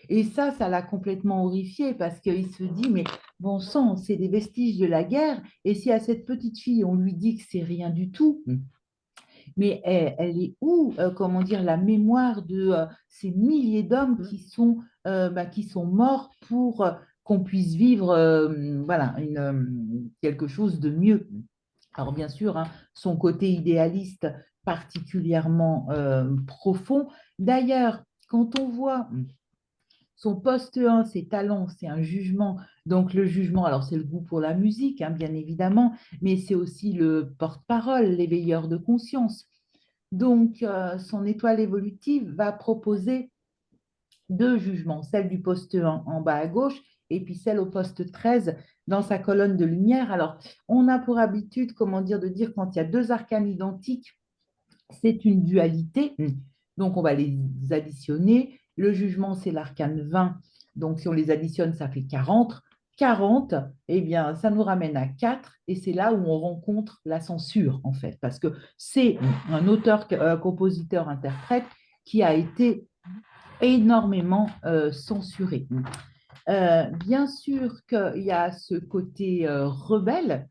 Et ça l'a complètement horrifié parce qu'il se dit, mais bon sang, c'est des vestiges de la guerre. Et si à cette petite fille, on lui dit que c'est rien du tout, mais elle est où, comment dire, la mémoire de ces milliers d'hommes qui sont morts pour qu'on puisse vivre voilà, quelque chose de mieux. Alors bien sûr, hein, son côté idéaliste particulièrement profond. D'ailleurs, quand on voit Son poste 1, c'est talent, c'est un jugement. Donc le jugement, alors c'est le goût pour la musique, hein, bien évidemment, mais c'est aussi le porte-parole, l'éveilleur de conscience. Donc son étoile évolutive va proposer deux jugements, celle du poste 1 en bas à gauche et puis celle au poste 13 dans sa colonne de lumière. Alors, on a pour habitude, comment dire, de dire quand il y a deux arcanes identiques, c'est une dualité. Donc, on va les additionner. Le jugement, c'est l'arcane 20. Donc, si on les additionne, ça fait 40. 40, eh bien, ça nous ramène à 4 et c'est là où on rencontre la censure, en fait, parce que c'est un auteur, compositeur, interprète qui a été énormément censuré. Bien sûr qu'il y a ce côté rebelle.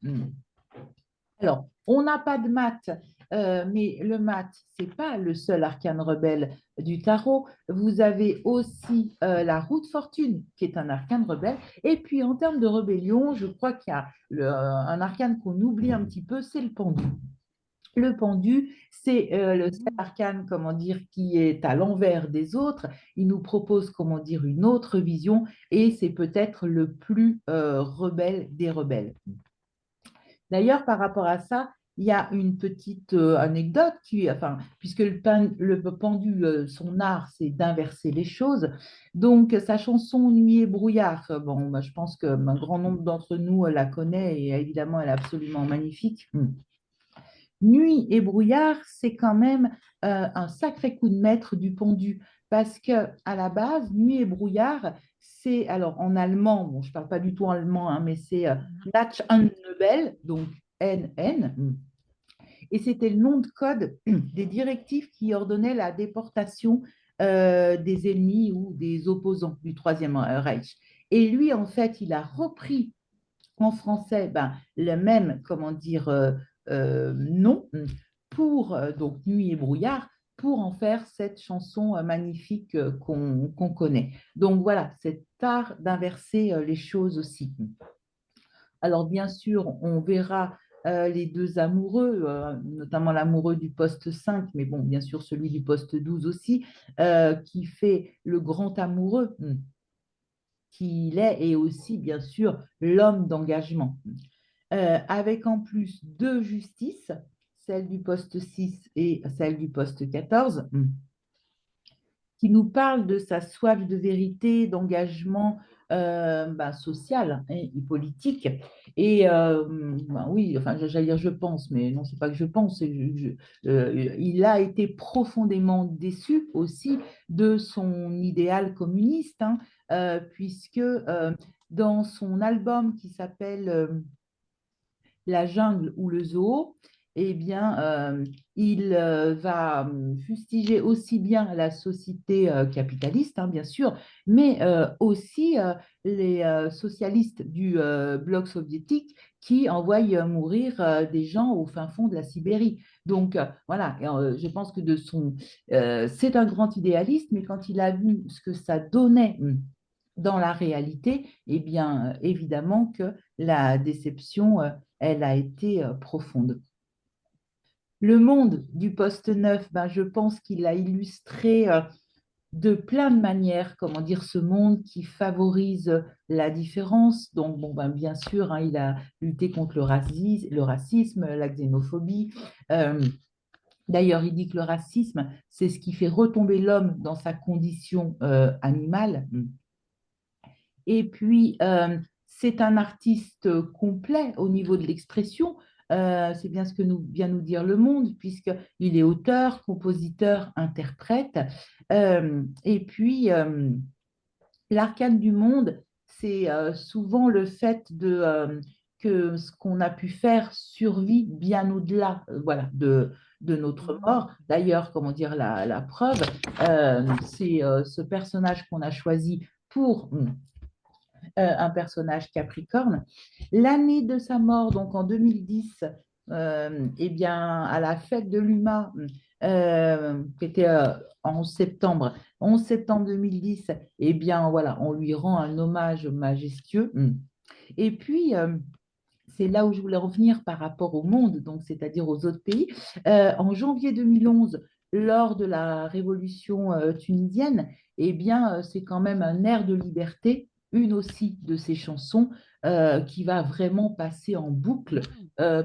Alors, on n'a pas de maths, mais le maths, ce n'est pas le seul arcane rebelle du tarot. Vous avez aussi la roue de fortune, qui est un arcane rebelle. Et puis, en termes de rébellion, je crois qu'il y a un arcane qu'on oublie un petit peu, c'est le pendu. Le pendu, c'est le seul arcane, comment dire, qui est à l'envers des autres. Il nous propose, comment dire, une autre vision et c'est peut-être le plus rebelle des rebelles. D'ailleurs, par rapport à ça, il y a une petite anecdote enfin, puisque le pendu, son art, c'est d'inverser les choses. Donc, sa chanson Nuit et brouillard, bon, bah, je pense qu'un grand nombre d'entre nous la connaît et évidemment, elle est absolument magnifique. Nuit et brouillard, c'est quand même un sacré coup de maître du pendu parce que à la base, nuit et brouillard, c'est alors en allemand, bon, je ne parle pas du tout allemand, hein, mais c'est Nacht und Nebel, donc NN, et c'était le nom de code des directives qui ordonnaient la déportation des ennemis ou des opposants du Troisième Reich. Et lui, en fait, il a repris en français le même, comment dire, nom pour donc Nuit et brouillard pour en faire cette chanson magnifique qu'on connaît. Donc voilà, cet art d'inverser les choses aussi. Alors bien sûr, on verra les deux amoureux, notamment l'amoureux du poste 5, mais bon, bien sûr celui du poste 12 aussi, qui fait le grand amoureux qu'il est et aussi bien sûr l'homme d'engagement. Avec en plus deux justices, celle du poste 6 et celle du poste 14, qui nous parlent de sa soif de vérité, d'engagement social et politique. Et oui, enfin, j'allais dire je pense, mais non, c'est pas que je pense. Il a été profondément déçu aussi de son idéal communiste, hein, puisque dans son album qui s'appelle La jungle ou le zoo, eh bien, il va fustiger aussi bien la société capitaliste, hein, bien sûr, mais aussi les socialistes du bloc soviétique qui envoient mourir des gens au fin fond de la Sibérie. Donc, voilà, je pense que c'est un grand idéaliste, mais quand il a vu ce que ça donnait dans la réalité, eh bien, évidemment que la déception, elle a été profonde. Le monde du poste 9, je pense qu'il a illustré de plein de manières, comment dire, ce monde qui favorise la différence. Donc, bon, bien sûr, hein, il a lutté contre le racisme, la xénophobie. D'ailleurs, il dit que le racisme, c'est ce qui fait retomber l'homme dans sa condition animale. Et puis, c'est un artiste complet au niveau de l'expression. C'est bien ce que vient nous dire Le Monde, puisqu'il est auteur, compositeur, interprète. Et puis, l'arcane du monde, c'est souvent le fait que ce qu'on a pu faire survit bien au-delà voilà, de notre mort. D'ailleurs, comment dire, la preuve, c'est ce personnage qu'on a choisi pour un personnage Capricorne. L'année de sa mort, donc en 2010, eh bien, à la fête de l'UMA, qui était en 11 septembre 2010, eh bien, voilà, on lui rend un hommage majestueux. Et puis, c'est là où je voulais revenir par rapport au monde, donc c'est-à-dire aux autres pays. En janvier 2011, lors de la révolution tunisienne, eh bien, c'est quand même un air de liberté, une aussi de ces chansons qui va vraiment passer en boucle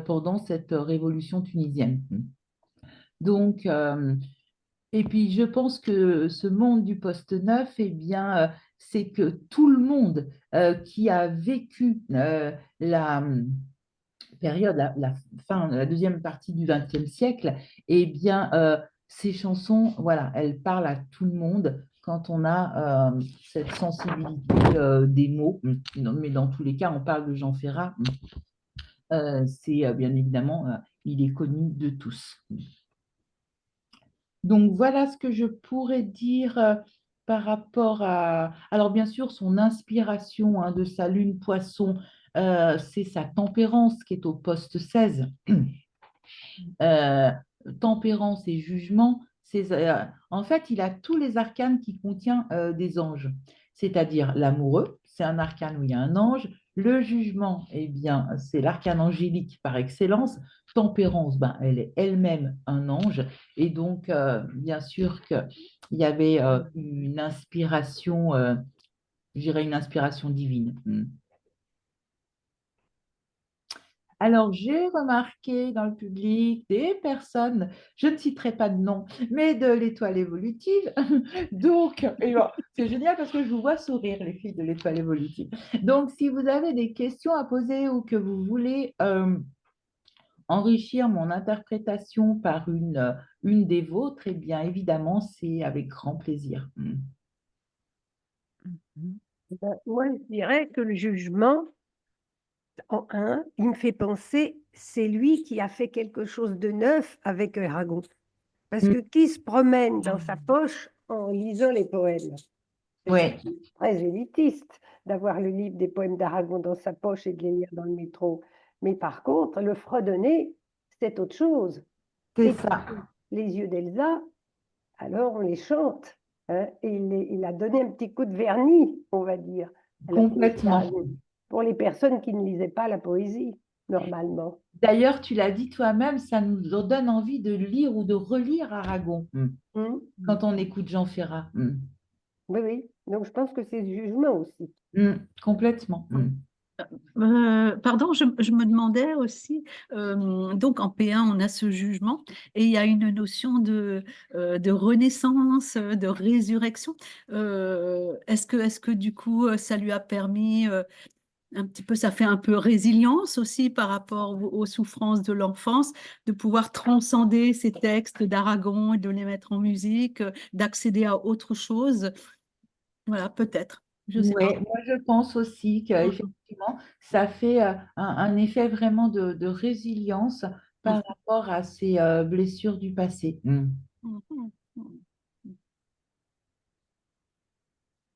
pendant cette révolution tunisienne. Donc, et puis je pense que ce monde du post-neuf, eh bien, c'est que tout le monde qui a vécu la période, fin, la deuxième partie du XXe siècle, eh bien, ces chansons, voilà, elles parlent à tout le monde quand on a cette sensibilité des mots. Mais dans tous les cas, on parle de Jean Ferrat. C'est bien évidemment, il est connu de tous. Donc voilà ce que je pourrais dire par rapport à… Alors bien sûr, son inspiration de sa lune poisson, c'est sa tempérance qui est au poste 16. Euh, tempérance et jugement, en fait, il a tous les arcanes qui contient des anges, c'est-à-dire l'amoureux, c'est un arcane où il y a un ange. Le jugement, eh bien, c'est l'arcane angélique par excellence. Tempérance, ben, elle est elle-même un ange. Et donc, bien sûr qu'il y avait une inspiration, je dirais une inspiration divine. Alors, j'ai remarqué dans le public des personnes, je ne citerai pas de nom, mais de l'étoile évolutive. Donc, c'est génial parce que je vous vois sourire, les filles de l'étoile évolutive. Donc, si vous avez des questions à poser ou que vous voulez enrichir mon interprétation par une des vôtres, eh bien, évidemment, c'est avec grand plaisir. Moi, je dirais que le jugement, en un, il me fait penser, c'est lui qui a fait quelque chose de neuf avec Aragon. Parce que qui se promène dans sa poche en lisant les poèmes? Oui, C'est très élitiste d'avoir le livre des poèmes d'Aragon dans sa poche et de les lire dans le métro. Mais par contre, le fredonner, c'est autre chose. c'est Et ça. les yeux d'Elsa, alors on les chante. Hein, et il a donné un petit coup de vernis, on va dire, à la poésie Complètement. d'Aragon, pour les personnes qui ne lisaient pas la poésie, normalement. D'ailleurs, tu l'as dit toi-même, ça nous donne envie de lire ou de relire Aragon Hum, quand on écoute Jean Ferrat. Oui, oui. Donc je pense que c'est le jugement aussi. Complètement. Pardon, je me demandais aussi, donc en P1, on a ce jugement et il y a une notion de renaissance, de résurrection. Est-ce que du coup, ça lui a permis un petit peu, ça fait un peu résilience aussi par rapport aux souffrances de l'enfance, de pouvoir transcender ces textes d'Aragon et de les mettre en musique, d'accéder à autre chose? Voilà, peut-être, je ne sais Oui, pas. moi je pense aussi qu'effectivement, ça fait un effet vraiment de résilience par rapport à ces blessures du passé. Mhm.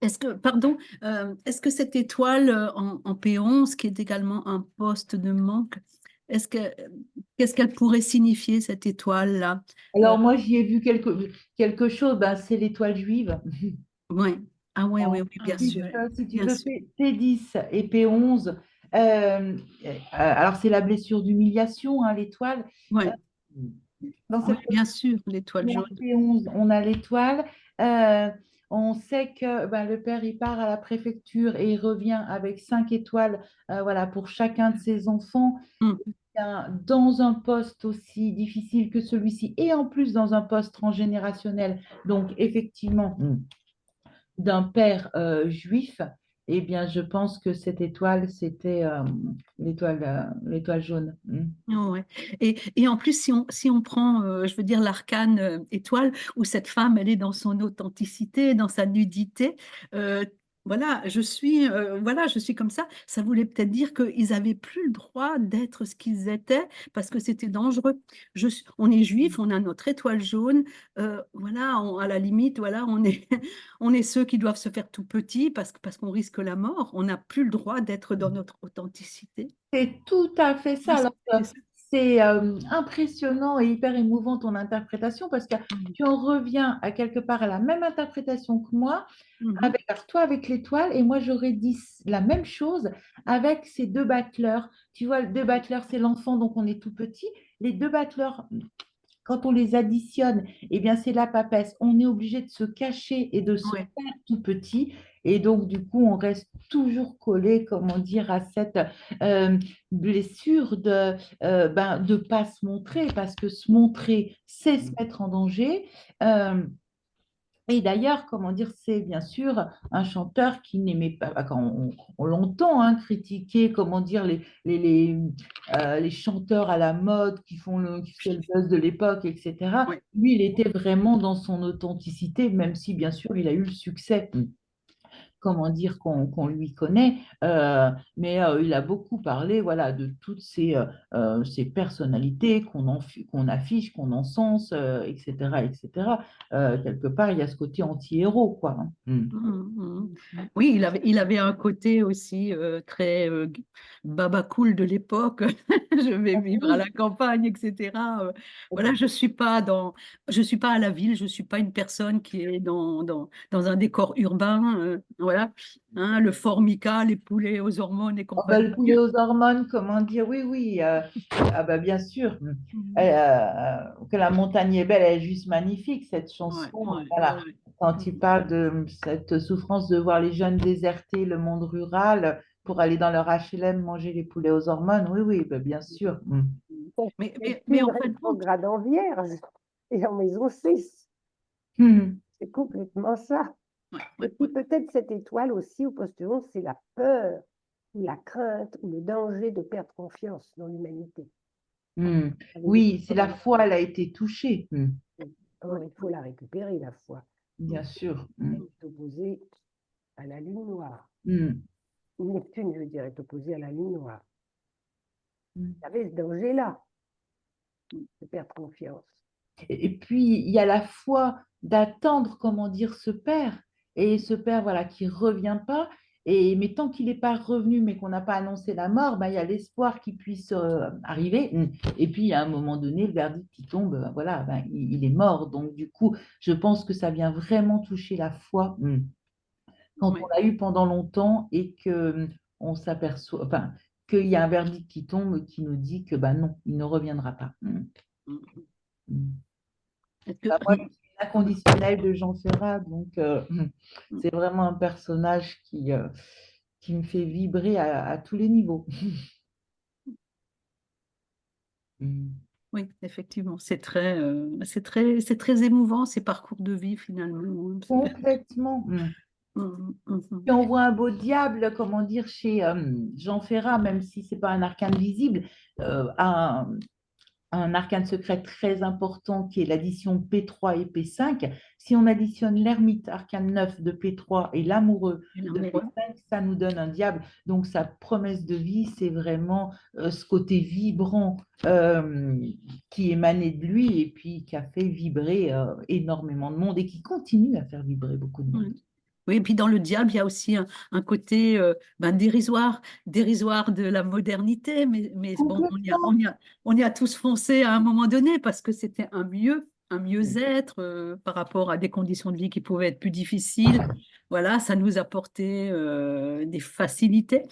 Est-ce que, pardon, est-ce que cette étoile en P11, qui est également un poste de manque, est-ce que, qu'est-ce qu'elle pourrait signifier, cette étoile-là? Alors moi j'y ai vu quelque chose, ben, c'est l'étoile juive. Ouais. Ah ouais, oui, oui, bien sûr, Si tu bien veux, sûr. P10 et P11, alors c'est la blessure d'humiliation, l'étoile. Euh, Ouais, Dans ouais, cette bien sûr, l'étoile jaune. P11, on a l'étoile. Euh, on sait que ben, le père, il part à la préfecture et il revient avec 5 étoiles voilà, pour chacun de ses enfants. Mm. Dans un poste aussi difficile que celui-ci et en plus dans un poste transgénérationnel, donc effectivement d'un père juif, eh bien je pense que cette étoile, c'était l'étoile jaune. Ouais. Et en plus, si on prend, je veux dire, l'arcane étoile, où cette femme, elle est dans son authenticité, dans sa nudité, euh, voilà, je suis comme ça voulait peut-être dire qu'ils n'avaient plus le droit d'être ce qu'ils étaient parce que c'était dangereux. On est juif, on a notre étoile jaune, voilà, à la limite, voilà, on est ceux qui doivent se faire tout petits parce qu'on risque la mort. On n'a plus le droit d'être dans notre authenticité. C'est tout à fait ça. Alors, C'est ça. c'est impressionnant et hyper émouvant ton interprétation parce que tu en reviens à quelque part à la même interprétation que moi, Mhm. avec, alors toi avec l'étoile et moi j'aurais dit la même chose avec ces deux battleurs. Tu vois, le deux battleurs, c'est l'enfant, donc on est tout petit. Les deux battleurs, quand on les additionne, eh bien, c'est la papesse. On est obligé de se cacher et de se Ouais. faire tout petit. Et donc, du coup, on reste toujours collé, comment dire, à cette blessure de pas se montrer, parce que se montrer, c'est se mettre en danger. Euh, et d'ailleurs, comment dire, c'est bien sûr un chanteur qui n'aimait pas, bah, quand on l'entend hein, critiquer, comment dire, les chanteurs à la mode qui faisaient le buzz de l'époque, etc. Ouais. Lui, il était vraiment dans son authenticité, même si bien sûr il a eu le succès comment dire, qu'on lui connaît, mais il a beaucoup parlé voilà, de toutes ces personnalités qu'on affiche, qu'on encense, etc. etc. Quelque part, il y a ce côté anti-héros, quoi. Hein. Mhm. Oui, il avait un côté aussi très baba cool de l'époque. Je vais vivre à Oui, la campagne, etc. Voilà, je suis pas à la ville, je suis pas une personne qui est dans un décor urbain. Voilà, hein, le formica, les poulets aux hormones et oh, bah, compagnie. le poulet aux hormones, comment dire, oui, oui, ah, bah, bien sûr. Mhm. Que la montagne est belle, elle est juste magnifique, cette Ouais, chanson. ouais, Voilà. ouais. Quand il parle de cette souffrance de voir les jeunes déserter le monde rural pour aller dans leur HLM manger les poulets aux hormones, oui, oui, bah, bien sûr. C'est Mais une en fin de compte, rétrograde en vierge et en maison 6. Mhm. C'est complètement ça. ouais, Et ouais, puis ouais. peut-être cette étoile aussi au poste 11, c'est la peur ou la crainte ou le danger de perdre confiance dans l'humanité. Mhm. Avec des Oui, c'est la foi, elle a été touchée. Mhm. Or, il faut la récupérer, la foi. Bien sûr. Elle est opposée à la lune noire. Mhm. Neptune, je veux dire, est opposée à la lune noire. Mhm. Il y avait ce danger-là de perdre confiance. Et puis, il y a la foi d'attendre, comment dire, ce père. Et ce père, voilà, qui ne revient pas. Mais tant qu'il n'est pas revenu, mais qu'on n'a pas annoncé la mort, ben, il y a l'espoir qu'il puisse arriver. Et puis, à un moment donné, le verdict qui tombe, voilà, ben, il est mort. Donc, du coup, je pense que ça vient vraiment toucher la foi quand on Ouais. l'a eu pendant longtemps et que on s'aperçoit, enfin, qu'il y a un verdict qui tombe qui nous dit que ben, non, il ne reviendra pas. Mhm. Mm. Est-ce que, Bah, moi, je suis inconditionnelle de Jean Ferrat, donc c'est vraiment un personnage qui me fait vibrer à tous les niveaux. Mm. Oui, effectivement, c'est très émouvant ces parcours de vie finalement. Hein. Complètement. Mm. Mhm, mhm. Puis on voit un beau diable, comment dire, chez Jean Ferrat, même si c'est pas un arcane visible, un arcane secret très important qui est l'addition P3 et P5. Si on additionne l'ermite arcane 9 de P3 et l'amoureux Et de l'amoureux. P5, ça nous donne un diable. Donc sa promesse de vie, c'est vraiment ce côté vibrant qui émanait de lui et puis qui a fait vibrer énormément de monde et qui continue à faire vibrer beaucoup de monde. Oui. Oui, et puis dans le diable, il y a aussi un côté dérisoire de la modernité, mais bon, Complètement. on y a tous foncé à un moment donné parce que c'était un mieux-être par rapport à des conditions de vie qui pouvaient être plus difficiles. Voilà, ça nous apportait des facilités.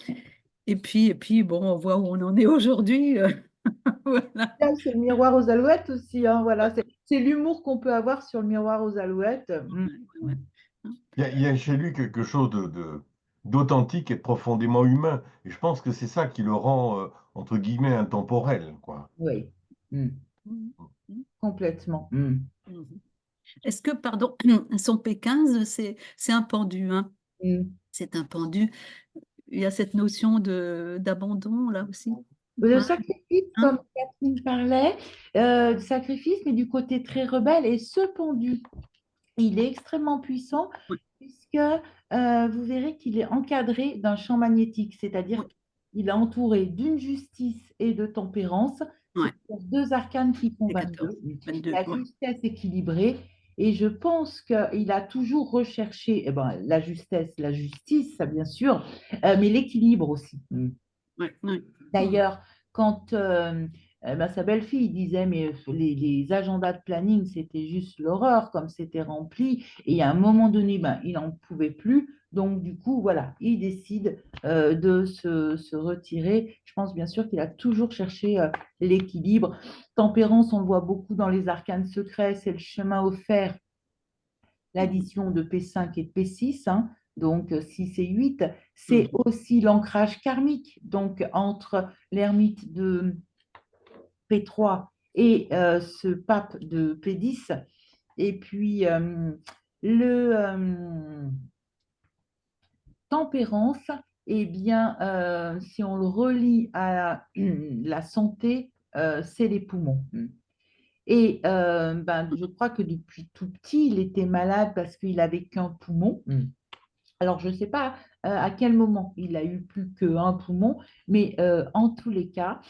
Et puis, bon, on voit où on en est aujourd'hui. Voilà. C'est le miroir aux alouettes aussi. Hein, voilà. C'est l'humour qu'on peut avoir sur le miroir aux alouettes. Mm. Ouais, ouais. Il y a chez lui quelque chose d'authentique et de profondément humain. Et je pense que c'est ça qui le rend, entre guillemets, intemporel, quoi. Oui. Mm. Mhm. Complètement. Mm. Mhm. Est-ce que, pardon, son P15, c'est un pendu, hein? Mm. C'est un pendu. Il y a cette notion d'abandon là aussi. Le Hein? sacrifice, Hein? comme Catherine parlait, sacrifice, mais du côté très rebelle. Et ce pendu, il est extrêmement puissant Oui, puisque vous verrez qu'il est encadré d'un champ magnétique, c'est-à-dire oui, qu'il est entouré d'une justice et de tempérance. C'est ouais. deux arcanes qui font C'est 14, 22. 22. La Ouais. justesse équilibrée. Et je pense qu'il a toujours recherché eh ben, la justesse, la justice, ça bien sûr, mais l'équilibre aussi. Ouais, ouais. Mhm. D'ailleurs, quand ben, sa belle-fille disait, mais les agendas de planning, c'était juste l'horreur, comme c'était rempli. Et à un moment donné, ben, il n'en pouvait plus. Donc, du coup, voilà, il décide de se retirer. Je pense bien sûr qu'il a toujours cherché l'équilibre. Tempérance, on le voit beaucoup dans les arcanes secrets, c'est le chemin offert, l'addition de P5 et de P6, hein, donc 6 et 8. C'est aussi l'ancrage karmique, donc entre l'ermite de P3 et ce pape de P10. Et puis, le tempérance, eh bien, si on le relie à la santé, c'est les poumons. Et ben, je crois que depuis tout petit, il était malade parce qu'il n'avait qu'un poumon. Alors, je ne sais pas à quel moment il a eu plus qu'un poumon, mais en tous les cas,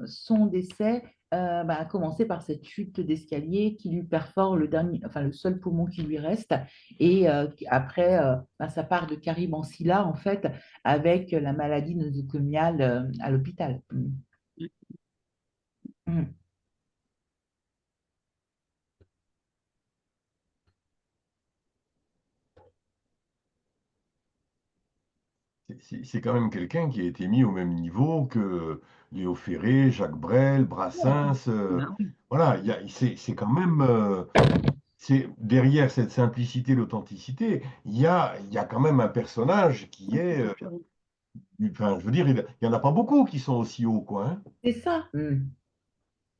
son décès a commencé par cette chute d'escalier qui lui perfore le dernier, enfin le seul poumon qui lui reste. Et après, ça part de Karim Ancilla, en fait, avec la maladie nosocomiale à l'hôpital. Mm. C'est quand même quelqu'un qui a été mis au même niveau que Léo Ferré, Jacques Brel, Brassens. Ben oui. Voilà, c'est quand même, derrière cette simplicité, l'authenticité, il y a quand même un personnage qui est, enfin, je veux dire, il n'y en a pas beaucoup qui sont aussi hauts, quoi, hein. C'est ça.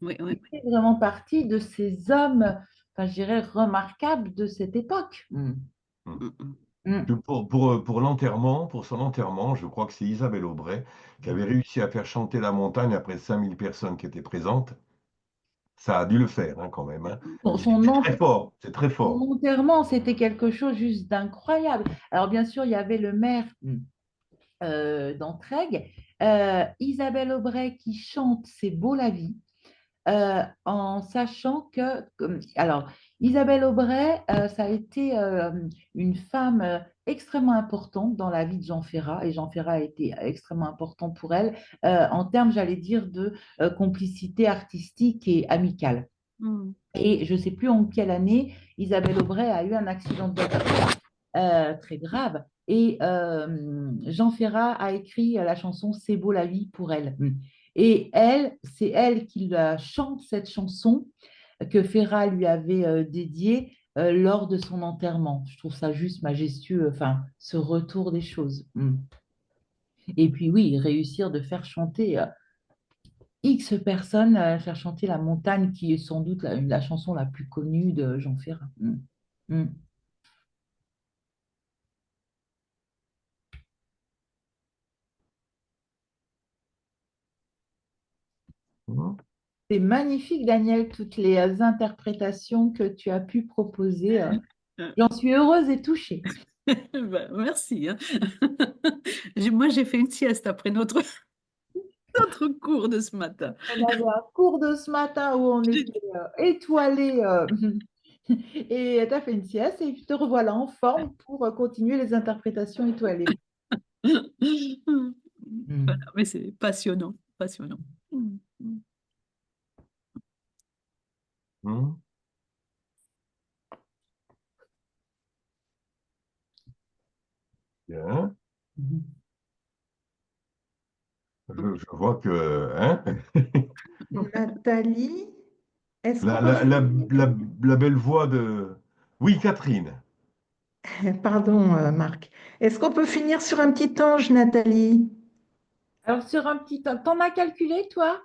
Oui, Il oui, fait vraiment partie de ces hommes, enfin, je dirais, remarquables de cette époque. Mm. oui. Pour l'enterrement, pour son enterrement, je crois que c'est Isabelle Aubray qui avait réussi à faire chanter la montagne après 5000 personnes qui étaient présentes. Ça a dû le faire, hein, quand même, hein. Son, C'est son c'est ent- très fort, c'est très fort. son enterrement, c'était quelque chose juste d'incroyable. Alors, bien sûr, il y avait le maire d'Entraigues, Isabelle Aubray qui chante C'est beau la vie. En sachant que, alors, Isabelle Aubray, ça a été une femme extrêmement importante dans la vie de Jean Ferrat, et Jean Ferrat a été extrêmement important pour elle, en termes, j'allais dire, de complicité artistique et amicale. Mm. Et je ne sais plus en quelle année, Isabelle Aubray a eu un accident de voiture très grave. Et Jean Ferrat a écrit la chanson C'est beau la vie pour elle. Et elle, c'est elle qui la chante cette chanson que Ferrat lui avait dédiée lors de son enterrement. Je trouve ça juste majestueux, enfin, ce retour des choses. Et puis oui, réussir de faire chanter X personnes, faire chanter La Montagne, qui est sans doute la chanson la plus connue de Jean Ferrat. Mm. Mhm. C'est magnifique, Daniel, toutes les interprétations que tu as pu proposer. J'en suis heureuse et touchée. Ben, merci, hein. Moi, j'ai fait une sieste après notre cours de ce matin. On avait un cours de ce matin où on était étoilés et tu as fait une sieste et te revoilà en forme pour continuer les interprétations étoilées. Voilà, mais c'est passionnant, passionnant. Mhm. Bien. Je vois que, hein, Nathalie, est-ce qu'on la, peut la, la, finir? la, la belle voix de... Oui, Catherine. Pardon, Marc. Est-ce qu'on peut finir sur un petit ange, Nathalie? Alors, sur un petit temps, t'en as calculé, toi?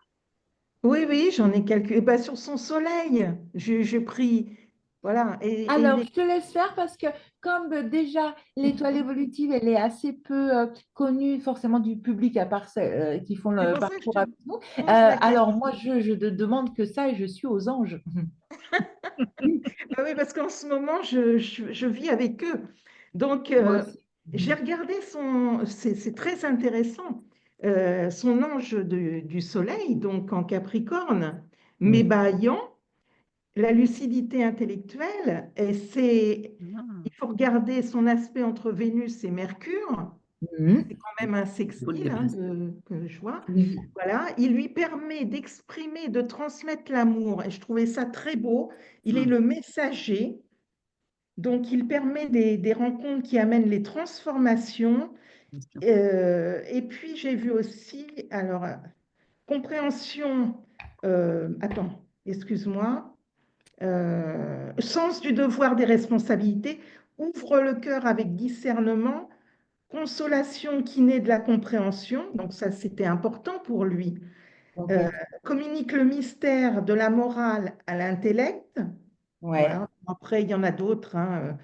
Oui, oui, j'en ai calculé. Bah, sur son soleil, j'ai pris. Voilà. Et Alors, je te laisse faire parce que comme déjà l'étoile évolutive, elle est assez peu connue forcément du public à part ceux qui font c'est le pour ça que je parcours te avec nous. pose la Alors, moi, question. je ne demande que ça et je suis aux anges. Bah oui, parce qu'en ce moment, je vis avec eux. Donc, Moi aussi. j'ai regardé c'est très intéressant, son ange du soleil, donc en Capricorne, Mm. mébaillant la lucidité intellectuelle, Ah, il faut regarder son aspect entre Vénus et Mercure, Mm. c'est quand même un faut le sextile hein, déplacer. que je vois. Oui. Voilà, il lui permet d'exprimer, de transmettre l'amour, et je trouvais ça très beau. Il est le messager, Donc, il permet des rencontres qui amènent les transformations. Et puis, j'ai vu aussi, alors, compréhension, attends, excuse-moi, sens du devoir des responsabilités, ouvre le cœur avec discernement, consolation qui naît de la compréhension, donc ça c'était important pour lui. Ok. Communique le mystère de la morale à l'intellect. Ouais. Voilà. Après, il y en a d'autres, hein,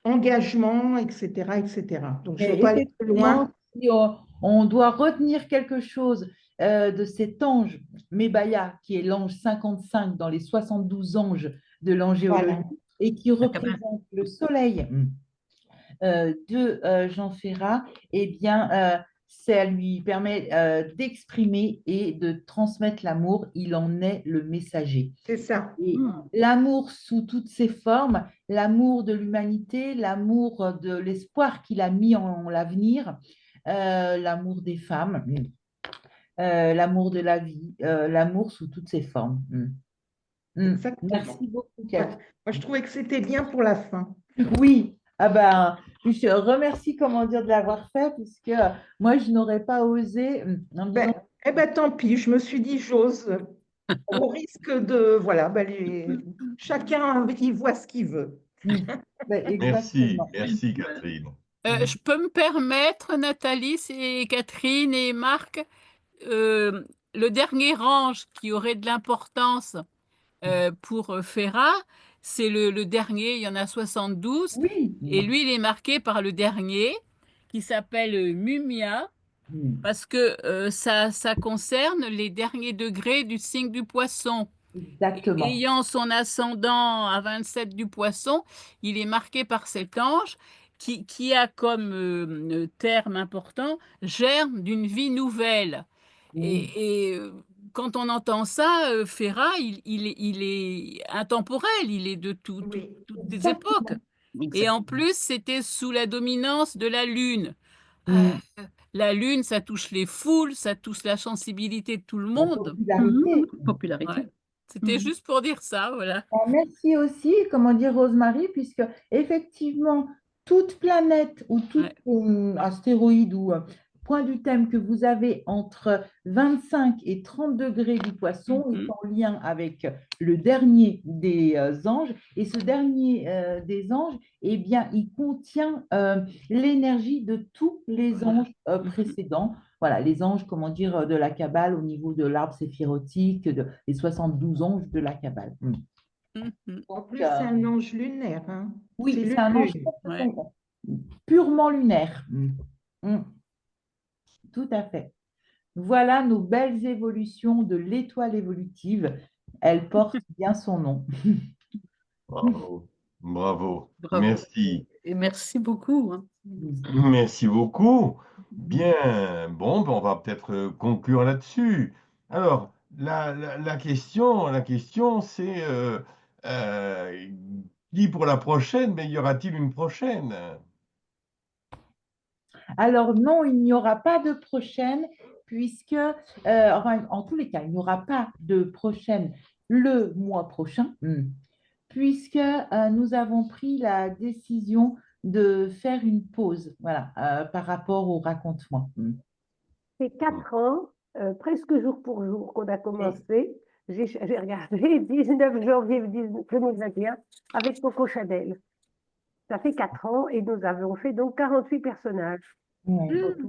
engagement, etc., etc. Donc, je ne Mais veux pas aller plus effectivement, loin. si on doit retenir quelque chose de cet ange Mébaya, qui est l'ange 55 dans les 72 anges de l'angéologie, Voilà. et qui représente le soleil de Jean Ferrat, eh bien, ça lui permet d'exprimer et de transmettre l'amour. Il en est le messager. C'est ça. Et l'amour sous toutes ses formes, l'amour de l'humanité, l'amour de l'espoir qu'il a mis en l'avenir, l'amour des femmes, l'amour de la vie, l'amour sous toutes ses formes. Exactement. Merci beaucoup, Ouais. Catherine. Moi, je trouvais que c'était bien pour la fin. Oui, ah ben, je remercie, comment dire, de l'avoir fait, puisque moi, je n'aurais pas osé, en me disant, Eh ben, tant pis, je me suis dit, j'ose, au risque de, voilà, ben, chacun y voit ce qu'il veut. ben, Merci, exactement. merci Catherine. Je peux me permettre, Nathalie, c'est Catherine et Marc, euh, le dernier range qui aurait de l'importance pour Ferrat, c'est le dernier, il y en a 72, Oui. et lui, il est marqué par le dernier, qui s'appelle Mumia, parce que ça concerne les derniers degrés du signe du poisson. Exactement. Ayant son ascendant à 27 du poisson, il est marqué par cet ange qui a comme terme important germe d'une vie nouvelle. Oui, Quand on entend ça, Ferrat, il est intemporel, il est de Oui. toutes les époques. exactement. Et en plus, c'était sous la dominance de la Lune. Mm. La Lune, ça touche les foules, ça touche la sensibilité de tout le La monde. popularité. Popularité. Ouais. C'était juste pour dire ça, voilà. Merci aussi, comment dire, Rosemary, puisque effectivement, toute planète ou tout Ouais. astéroïde ou point du thème que vous avez entre 25 et 30 degrés du poisson est en lien avec le dernier des anges. Et ce dernier des anges, eh bien, il contient l'énergie de tous les anges précédents. Voilà, les anges, comment dire, de la Kabbale au niveau de l'arbre séphirotique, les 72 anges de la Kabbale. Mhm. En Donc, plus, c'est un ange lunaire, hein. C'est oui, c'est un ange Lulu. Ouais. purement lunaire. Tout à fait. Voilà nos belles évolutions de l'étoile évolutive. Elle porte bien son nom. Bravo, bravo, Bravo. merci. Et merci beaucoup, hein. Merci beaucoup. Bien, bon, ben, on va peut-être conclure là-dessus. Alors, la question, c'est euh, qui pour la prochaine, mais y aura-t-il une prochaine? Alors non, il n'y aura pas de prochaine, puisque, enfin, en tous les cas, il n'y aura pas de prochaine le mois prochain, puisque nous avons pris la décision de faire une pause, voilà, par rapport au racontement. C'est 4 ans, presque jour pour jour qu'on a commencé. J'ai regardé 19 janvier 2021 avec Coco Chanel. Ça fait 4 ans et nous avons fait donc 48 personnages Ouais.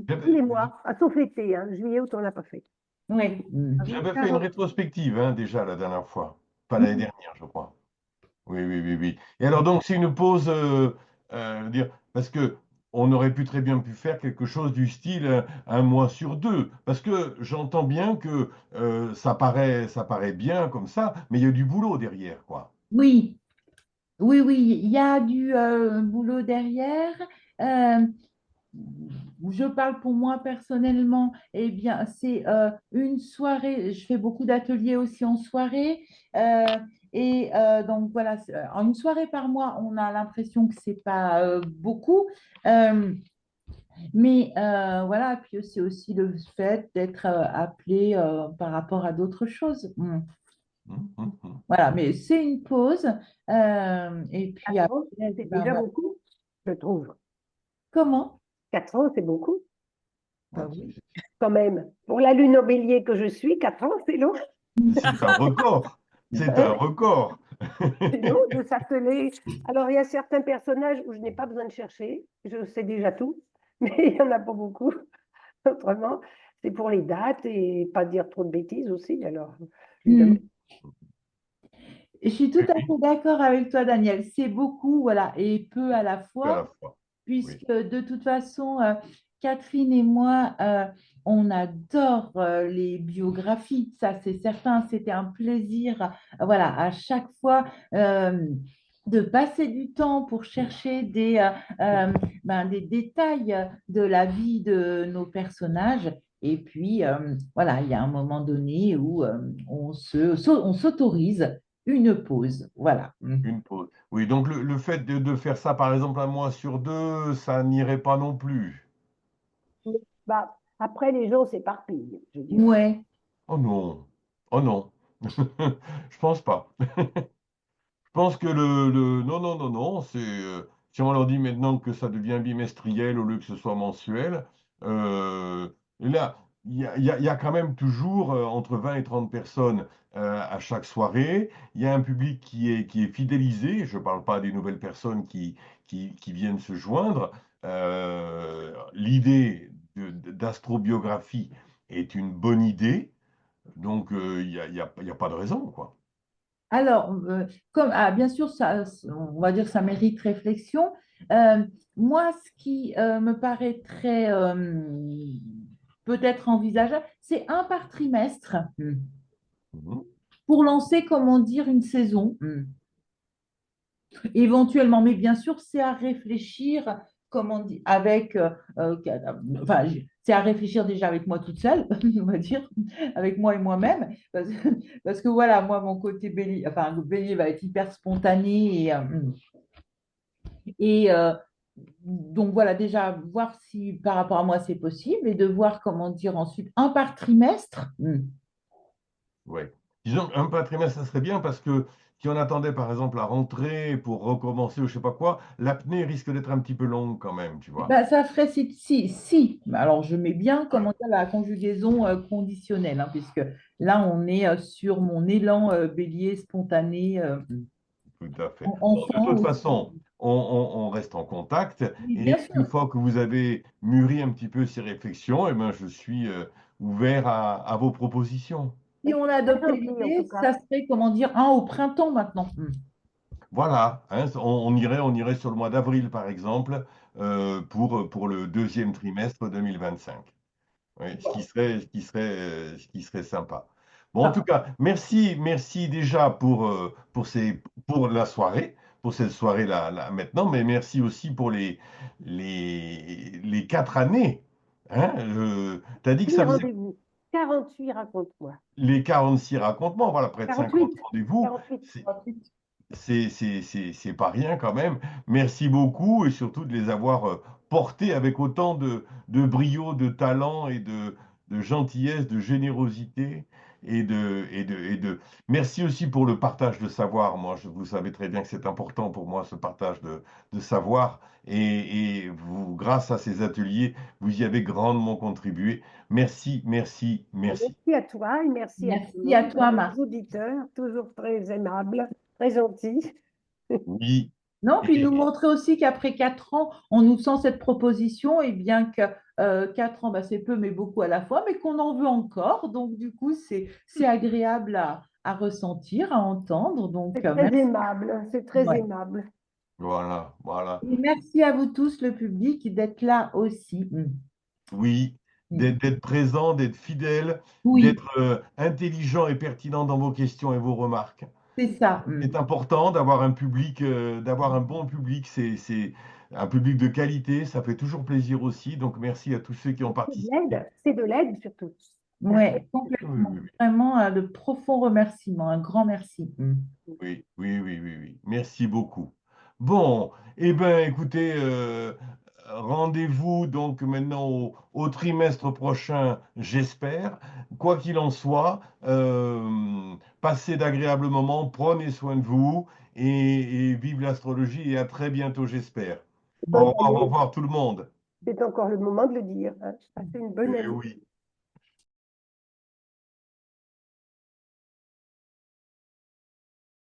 dans tous les mois, sauf l'été, hein, juillet, août, on n'a pas fait. Ouais. J'avais fait une rétrospective hein, déjà la dernière fois, pas l'année dernière, je crois. Oui, oui, oui, oui. Et alors donc c'est une pause, parce que on aurait pu très bien pu faire quelque chose du style un mois sur deux, parce que j'entends bien que ça paraît bien comme ça, mais il y a du boulot derrière, quoi. Oui, oui, oui, il y a du boulot derrière. Euh, je parle pour moi personnellement, eh bien, c'est une soirée. Je fais beaucoup d'ateliers aussi en soirée. euh, donc voilà, en une soirée par mois, on a l'impression que c'est pas beaucoup. Euh, mais voilà, puis c'est aussi le fait d'être appelé par rapport à d'autres choses. Voilà, mais c'est une pause. Et puis 4 ans, après, c'est ben déjà voilà. beaucoup, je trouve. Comment? 4 ans, c'est beaucoup, Ben Ouais, oui. quand même. Pour la lune au bélier que je suis, 4 ans, c'est long. c'est un record. C'est un Hein, record. c'est long de s'atteler. Alors, il y a certains personnages où je n'ai pas besoin de chercher, je sais déjà tout, mais il n'y en a pas beaucoup. Autrement, c'est pour les dates et pas dire trop de bêtises aussi. Alors, évidemment. Hmm. Je suis tout à fait d'accord avec toi, Daniel. C'est beaucoup, voilà, et peu à la À la fois, fois. Oui. puisque de toute façon, Catherine et moi, on adore les biographies, ça c'est certain. C'était un plaisir, voilà, à chaque fois de passer du temps pour chercher des détails de la vie de nos personnages. Et puis, voilà, il y a un moment donné où on s'autorise une pause. Voilà. Une pause. Oui, donc le fait de faire ça, par exemple, un mois sur deux, ça n'irait pas non plus. Bah, après, les gens s'éparpillent, je dirais. Ouais. Oh non. Oh non. Je pense pas. Je pense que non, non, non, non, si on leur dit maintenant que ça devient bimestriel au lieu que ce soit mensuel, là, il y a quand même toujours entre 20 et 30 personnes à chaque soirée. Il y a un public qui est fidélisé. Je ne parle pas des nouvelles personnes qui viennent se joindre. L'idée d'astrobiographie est une bonne idée. Donc, il y a pas de raison, quoi. Alors, bien sûr, ça, on va dire que ça mérite réflexion. Euh, Moi, ce qui me paraît très peut-être envisageable, c'est un par trimestre Mhm. pour lancer, comment dire, une saison. Éventuellement, mais bien sûr, c'est à réfléchir, comment dire, enfin, c'est à réfléchir déjà avec moi toute seule, on va dire, avec moi et moi-même, parce que voilà, moi, mon côté bélier, enfin, le bélier va être hyper spontané et donc voilà, déjà voir si par rapport à moi c'est possible et de voir comment dire ensuite un par trimestre. Ouais. Disons qu'un par trimestre, ça serait bien parce que si on attendait par exemple la rentrée pour recommencer ou je sais pas quoi, l'apnée risque d'être un petit peu longue quand même, tu vois. Ben, ça ferait si. Alors, je mets bien Ouais, comment dire, la conjugaison conditionnelle, hein, puisque là, on est sur mon élan bélier spontané tout à fait. Bon, de enfant toute aussi. façon, on reste en contact Oui, bien et sûr. une fois que vous avez mûri un petit peu ces réflexions, eh ben, je suis ouvert à vos propositions. Si on Très adoptait gentil, en tout l'idée, cas. ça serait, comment dire, un au printemps maintenant. Voilà, hein, on irait sur le mois d'avril par exemple pour le deuxième trimestre 2025. Oui, ce qui serait sympa. Bon, en tout Ah, cas, merci, merci déjà pour la soirée, pour cette soirée-là maintenant, mais merci aussi pour les 4 années. Hein, tu as dit que Oui, ça faisait rendez-vous. 48, raconte-moi. les 46 racontements, voilà, près de 50 48. rendez-vous. 48. C'est pas rien quand même. Merci beaucoup et surtout de les avoir portés avec autant de brio, de talent et de gentillesse, de générosité Merci aussi pour le partage de savoir. Moi, vous savez très bien que c'est important pour moi ce partage de savoir et vous, grâce à ces ateliers, vous y avez grandement contribué. Merci, merci, merci. Merci à toi et merci à tout le merci à monde, à toi, nos Marc. auditeurs, toujours très aimables, très gentils. Oui. Non, puis nous Et, montrer aussi qu'après 4 ans, on nous sent cette proposition, et bien que 4 ans, bah, c'est peu, mais beaucoup à la fois, mais qu'on en veut encore. Donc, du coup, c'est agréable à ressentir, à entendre. Donc, C'est très merci. aimable, c'est très Ouais. aimable. voilà, voilà. Et merci à vous tous, le public, d'être là aussi. Oui, Mm. d'être présent, d'être fidèle, Oui, d'être intelligent et pertinent dans vos questions et vos remarques. c'est ça. C'est important d'avoir un public, d'avoir un bon public, c'est un public de qualité, ça fait toujours plaisir aussi. Donc merci à tous ceux qui ont participé. C'est de l'aide surtout. Ouais, Oui, complètement. oui, Vraiment, de profonds remerciements. Un grand merci. oui, oui, oui, oui, oui. Merci beaucoup. Bon, eh bien, écoutez, rendez-vous donc maintenant au trimestre prochain, j'espère. Quoi qu'il en soit, Passez d'agréables moments, prenez soin de vous et vive l'astrologie et à très bientôt, j'espère. Bonne Au année. revoir tout le monde. C'est encore le moment de le dire, hein. Passez une bonne Eh année. oui.